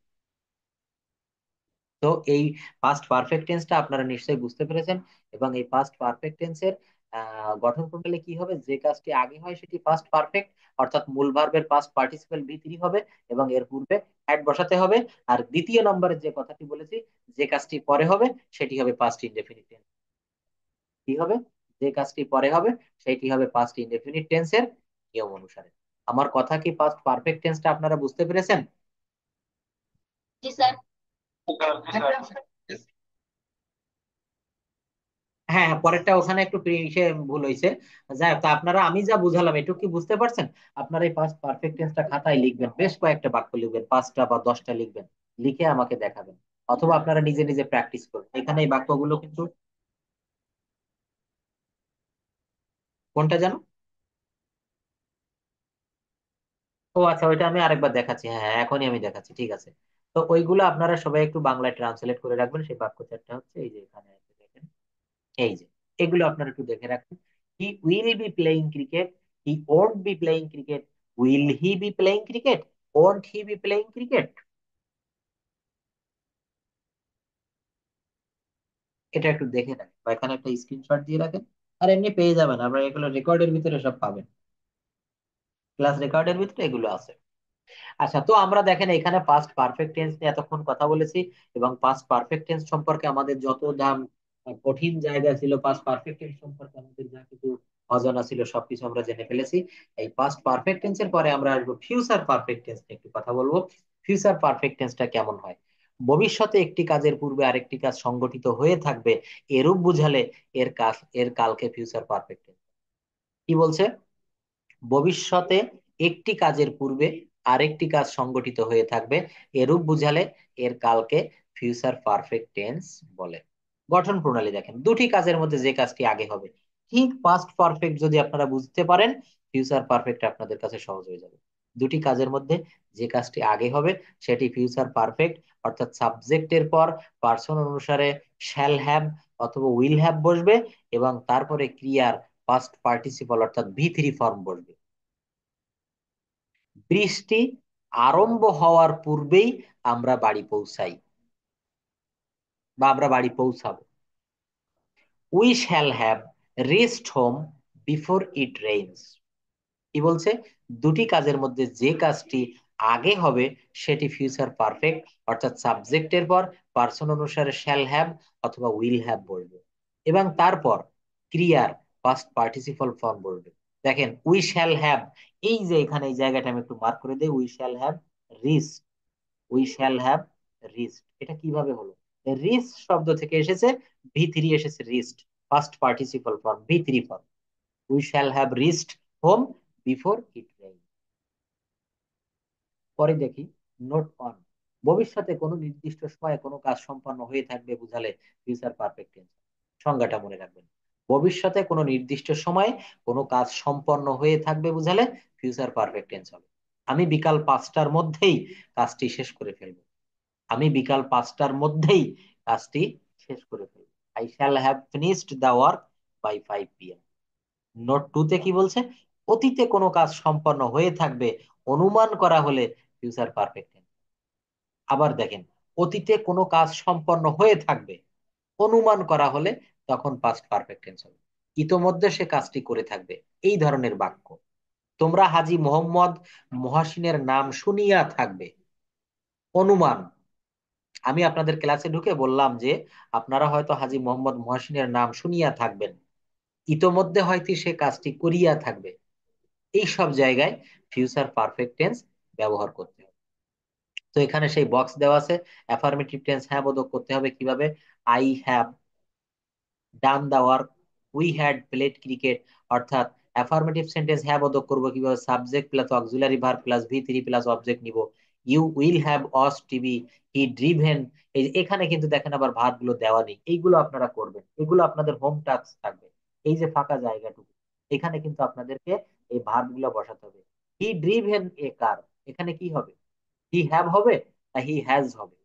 তো এই পাস্ট পারফেক্ট টেন্সটা আপনারা নিশ্চয়ই বুঝতে পেরেছেন। এবং এই পাস্ট পারফেক্ট টেন্সের গঠন প্রণালী কি হবে? যে কাজটি আগে হয় সেটি পাস্ট পারফেক্ট, অর্থাৎ মূল ভার্বের পাস্ট পার্টিসিপল বি থ্রি হবে এবং এর পূর্বে হ্যাড বসাতে হবে। আর দ্বিতীয় নম্বরে যে কথাটি বলেছি, যে কাজটি পরে হবে সেটি হবে পাস্ট ইনডেফিনিট টেন্স। কি হবে? যে কাজটি পরে হবে সেটি হবে পাস্ট ইনডেফিনিট টেন্সের নিয়ম অনুসারে। আমার কথা কি পাস্ট পারফেক্ট টেন্সটা আপনারা বুঝতে পেরেছেন? জি স্যার। হ্যাঁ হ্যাঁ, পরেরটা ওখানে একটু ইসে ভুল হয়েছে। যাই হোক, তা আপনারা আমি যা বুঝালাম এটুকু কি বুঝতে পারছেন? আপনারা এই পাস্ট পারফেক্ট টেন্সটা খাতায় লিখবেন, বেশ কয়েকটা বাক্য লিখবেন, 5টা বা 10টা লিখবেন, লিখে আমাকে দেখাবেন। অথবা আপনারা নিজে নিজে প্র্যাকটিস করবেন, এখানে এই বাক্যগুলো কিন্তু। কোনটা জানো? ও আচ্ছা, ওইটা আমি আরেকবার দেখাচ্ছি। হ্যাঁ হ্যাঁ, এখনই আমি দেখাচ্ছি, ঠিক আছে। তো ওইগুলো আপনারা সবাই একটু বাংলায় ট্রান্সলেট করে রাখবেন। সেই বাক্য চারটা হচ্ছে এই যে এখানে আছে, দেখেন, এই যে এগুলো আপনারা একটু দেখে রাখুন। He will be playing cricket, he won't be playing cricket, will he be playing cricket, won't he be playing cricket. এটা একটু দেখে রাখেন বা এখানে একটা স্ক্রিনশট দিয়ে রাখেন। আর এমনি পেয়ে যাবেন, আপনারা এগুলো রেকর্ডের ভিতরে সব পাবেন, ক্লাস রেকর্ডের ভিতরে এগুলো আছে। আচ্ছা, তো আমরা দেখেন এখানে পাস্ট পারফেক্ট টেন্স নিয়ে এতক্ষণ কথা বলেছি। এবং পাস্ট পারফেক্ট টেন্স সম্পর্কে আমাদের যত দাম কঠিন জায়গা ছিল, পাস্ট পারফেক্ট টেন্স সম্পর্কে আমাদের যা কিছু অজানা ছিল সবকিছু আমরা জেনে ফেলেছি। এই পাস্ট পারফেক্ট টেন্সের পরে আমরা আসবো ফিউচার পারফেক্ট টেন্স নিয়ে একটু কথা বলবো। ফিউচার পারফেক্ট টেন্সটা কেমন হয়? ভবিষ্যতে একটি কাজের পূর্বে আরেকটি কাজ সংগঠিত হয়ে থাকবে, এরূপ বুঝালে এর কালকে ফিউচার পারফেক্ট টেন্স। কি বলছে? ভবিষ্যতে একটি কাজের পূর্বে আরেকটি কাজ সংগঠিত হয়ে থাকবে, এরূপ বুঝালে এর কালকে ফিউচার পারফেক্ট টেন্স বলে। গঠন প্রণালী দেখেন, দুটি কাজের মধ্যে যে কাজটি আগে হবে, ঠিক পাস্ট পারফেক্ট যদি আপনারা বুঝতে পারেন, ফিউচার পারফেক্ট আপনাদের কাছে সহজ হয়ে যাবে। দুটি কাজের মধ্যে যে কাজটি আগে হবে সেটি ফিউচার পারফেক্ট, অর্থাৎ সাবজেক্টের পর পার্সন অনুসারে শ্যাল হ্যাভ অথবা উইল হ্যাভ বসবে, এবং তারপরে ক্রিয়ার পাস্ট পার্টিসিপল অর্থাৎ ভি থ্রি ফর্ম বসবে। বৃষ্টি আরম্ভ হওয়ার পূর্বেই আমরা বাড়ি পৌঁছাই বা আমরা বাড়ি পৌঁছাবো। We shall have reached home before it rains. কি বলছে? দুটি কাজের মধ্যে যে কাজটি আগে হবে সেটি ফিউচার পারফেক্ট, অর্থাৎ সাবজেক্টের পর পার্সন অনুসারে শ্যাল হ্যাভ অথবা উইল হ্যাভ বলবে, এবং তারপর ক্রিয়ার পাস্ট পার্টিসিপল ফর্ম বলবে। দেখেন, উই শ্যাল হ্যাভ, এই যে এখানে এই জায়গাটা আমি একটু মার্ক করে দিই, we shall have reach, we shall have reached. এটা কিভাবে হলো? রিস্ট শব্দ থেকে এসেছে, ভি থ্রি এসেছে reached, past participle form V three form. We shall have reached home before it rain. পরে দেখি, নোট অন, ভবিষ্যতে কোনো নির্দিষ্ট সময়ে কোনো কাজ সম্পন্ন হয়ে থাকবে বুঝালে ফিউচার পারফেক্ট টেন্স। সংজ্ঞাটা মনে রাখবেন, ভবিষ্যতে কোনো নির্দিষ্ট সময়ে কোনো কাজ সম্পন্ন হয়ে থাকবে বুঝালে ফিউচার পারফেক্ট টেন্স হবে। আমি বিকাল 5টার মধ্যেই কাজটি শেষ করে ফেলবো, আমি বিকাল 5টার মধ্যেই কাজটি শেষ করে ফেলবো। I shall have finished the work by 5 p.m. Note two তে কি বলছে? অতীতে কোনো কাজ সম্পন্ন হয়ে থাকবে অনুমান করা হলে ফিউচার পারফেক্ট। আবার দেখেন, অতীতে কোনো কাজ সম্পন্ন হয়ে থাকবে অনুমান করা হলে তখন পাস্ট পারফেক্ট টেন্স হবে। ইতোমধ্যে সে কাজটি করে থাকবে, এই ধরনের বাক্য। তোমরা হাজী মোহাম্মদ মহাসিনের নাম শুনিয়া থাকবে, অনুমান। আমি আপনাদের ক্লাসে ঢুকে বললাম যে আপনারা হয়তো হাজী মোহাম্মদ মহাসিনের নাম শুনিয়া থাকবেন, ইতোমধ্যে হয়তো সে কাজটি করিয়া থাকবে। এই সব জায়গায় ফিউচার পারফেক্ট টেন্স ব্যবহার করতে হবে। তো এখানে সেই বক্স দেওয়া আছে। অ্যাফার্মেটিভ টেন্স হ্যাঁ বোধক করতে হবে কিভাবে? I have done the work, we had played cricket. অর্থাৎ অ্যাফার্মেটিভ সেন্টেন্স হ্যাঁ বোধক করবো কিভাবে? Subject plus auxiliary verb plus ভি3 প্লাস অবজেক্ট নিব। You will have watch TV, he driven. এই যে এখানে কিন্তু দেখেন আবার ভার্ব গুলো দেওয়া নেই, এইগুলো আপনারা করবেন, এগুলো আপনাদের হোম টাস্ক থাকবে। এই যে ফাঁকা জায়গাটুকু, এখানে কিন্তু আপনাদেরকে এই ভার্ব গুলো বসাতে হবে। হি ড্রিভেন এ কার, এখানে কি হবে? হি হ্যাভ হবে না হি হ্যাজ হবে?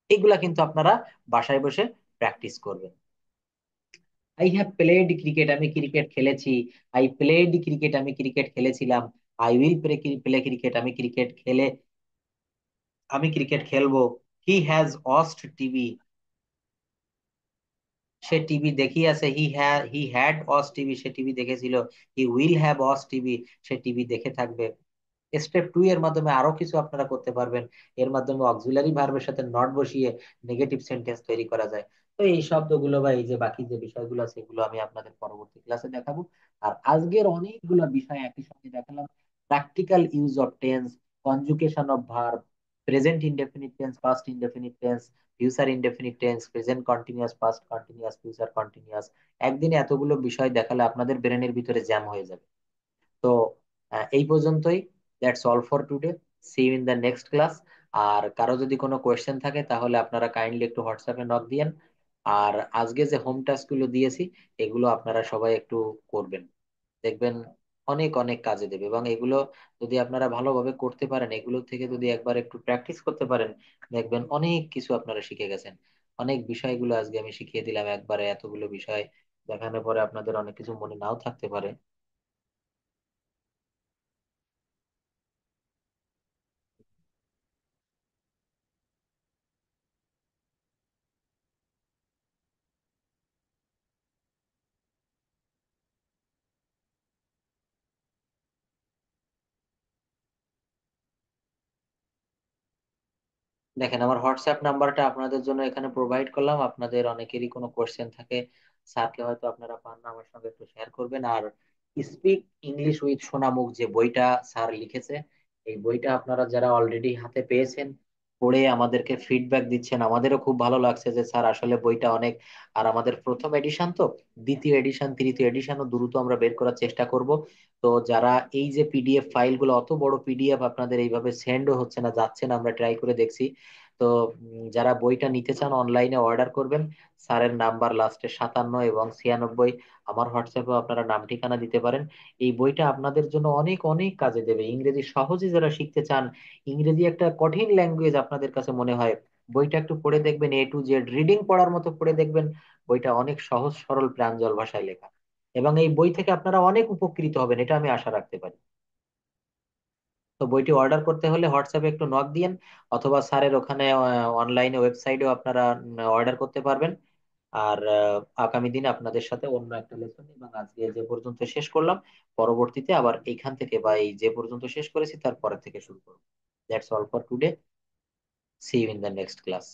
এগুলা কিন্তু আপনারা বাসায় বসে প্র্যাকটিস করবেন। আই হ্যাভ প্লেড ক্রিকেট, আমি ক্রিকেট খেলেছি। আই প্লেড ক্রিকেট, আমি ক্রিকেট খেলেছিলাম। আই উইল প্লে ক্রিকেট, আমি ক্রিকেট খেলবো। হি হ্যাজ ওয়াচড টিভি, সে টিভি দেখিয়াছে। হি হ্যাড ওয়াচ টিভি, সে টিভি দেখেছিল। He will have watch TV, সে টিভি দেখে থাকবে। স্টেপ 2 এর মাধ্যমে আরো কিছু আপনারা করতে পারবেন। এর মাধ্যমে অক্সিলারি ভার্বের সাথে নট বসিয়ে নেগেটিভ সেন্টেন্স তৈরি করা যায়। তো এই শব্দগুলো বা এই যে বাকি যে বিষয়গুলো আছে এগুলো আমি আপনাদের পরবর্তী ক্লাসে দেখাবো। আর আজকের অনেকগুলো বিষয় একই সঙ্গে দেখালাম। Practical use of tense, conjugation of verb, present indefinite tense, past indefinite tense, future indefinite tense, present continuous, past continuous, future continuous. একদিনে এতগুলো বিষয় দেখালে আপনাদের ব্রেনের ভিতরে জ্যাম হয়ে যাবে। তো এই পর্যন্তই। That's all for today. See you in the next class. আর কারো যদি কোনো কোয়েশ্চেন থাকে তাহলে আপনারা কাইন্ডলি একটু হোয়াটসঅ্যাপে নক দিয়েন। আর আজকে যে হোম টাস্ক গুলো দিয়েছি এগুলো আপনারা সবাই একটু করবেন, দেখবেন অনেক অনেক কাজে দেবে। এবং এগুলো যদি আপনারা ভালোভাবে করতে পারেন, এগুলো থেকে যদি একবার একটু প্র্যাকটিস করতে পারেন, দেখবেন অনেক কিছু আপনারা শিখে গেছেন। অনেক বিষয়গুলো আজকে আমি শিখিয়ে দিলাম একবারে, এতগুলো বিষয় দেখানোর পরে আপনাদের অনেক কিছু মনে নাও থাকতে পারে। দেখেন, আমার হোয়াটসঅ্যাপ নাম্বারটা আপনাদের জন্য এখানে প্রোভাইড করলাম। আপনাদের অনেকেরই কোনো কোশ্চেন থাকে, স্যারকে হয়তো আপনারা পান না, আমার সঙ্গে একটু শেয়ার করবেন। আর স্পিক ইংলিশ উইথ সোনামুখ যে বইটা স্যার লিখেছে, এই বইটা আপনারা যারা অলরেডি হাতে পেয়েছেন, পড়ে আমাদেরকে ফিডব্যাক দিচ্ছেন, আমাদেরও খুব ভালো লাগছে যে স্যার আসলে বইটা অনেক। আর আমাদের প্রথম এডিশন তো, দ্বিতীয় এডিশন তৃতীয় এডিশনও দ্রুত আমরা বের করার চেষ্টা করব। তো যারা এই যে পিডিএফ ফাইলগুলো, অত বড় পিডিএফ আপনাদের এইভাবে সেন্ডও হচ্ছে না, যাচ্ছে না, আমরা ট্রাই করে দেখছি। তো যারা বইটা নিতে চান অনলাইনে অর্ডার করবেন। স্যারের নাম্বার লাস্টে 57 এবং 96, আমার হোয়াটসঅ্যাপে আপনারা নাম ঠিকানা দিতে পারেন। এই বইটা আপনাদের জন্য অনেক অনেক কাজে দেবে। ইংরেজি সহজে যারা শিখতে চান, ইংরেজি একটা কঠিন ল্যাঙ্গুয়েজ আপনাদের কাছে মনে হয়, বইটা একটু পড়ে দেখবেন, A to Z রিডিং পড়ার মতো পড়ে দেখবেন। বইটা অনেক সহজ সরল প্রাঞ্জল ভাষায় লেখা, এবং এই বই থেকে আপনারা অনেক উপকৃত হবেন, এটা আমি আশা রাখতে পারি। তো বইটি অর্ডার করতে হলে হোয়াটসঅ্যাপে একটু নক দিয়েন, অথবা স্যারের ওখানে অনলাইনে ওয়েবসাইটেও আপনারা অর্ডার করতে পারবেন। আর আগামী দিনে আপনাদের সাথে অন্য একটা লেসন, এবং আজকে যে পর্যন্ত শেষ করলাম, পরবর্তীতে আবার এইখান থেকে বা এই যে পর্যন্ত শেষ করেছি তার পরের থেকে শুরু করব। That's all for today. See you in the next class.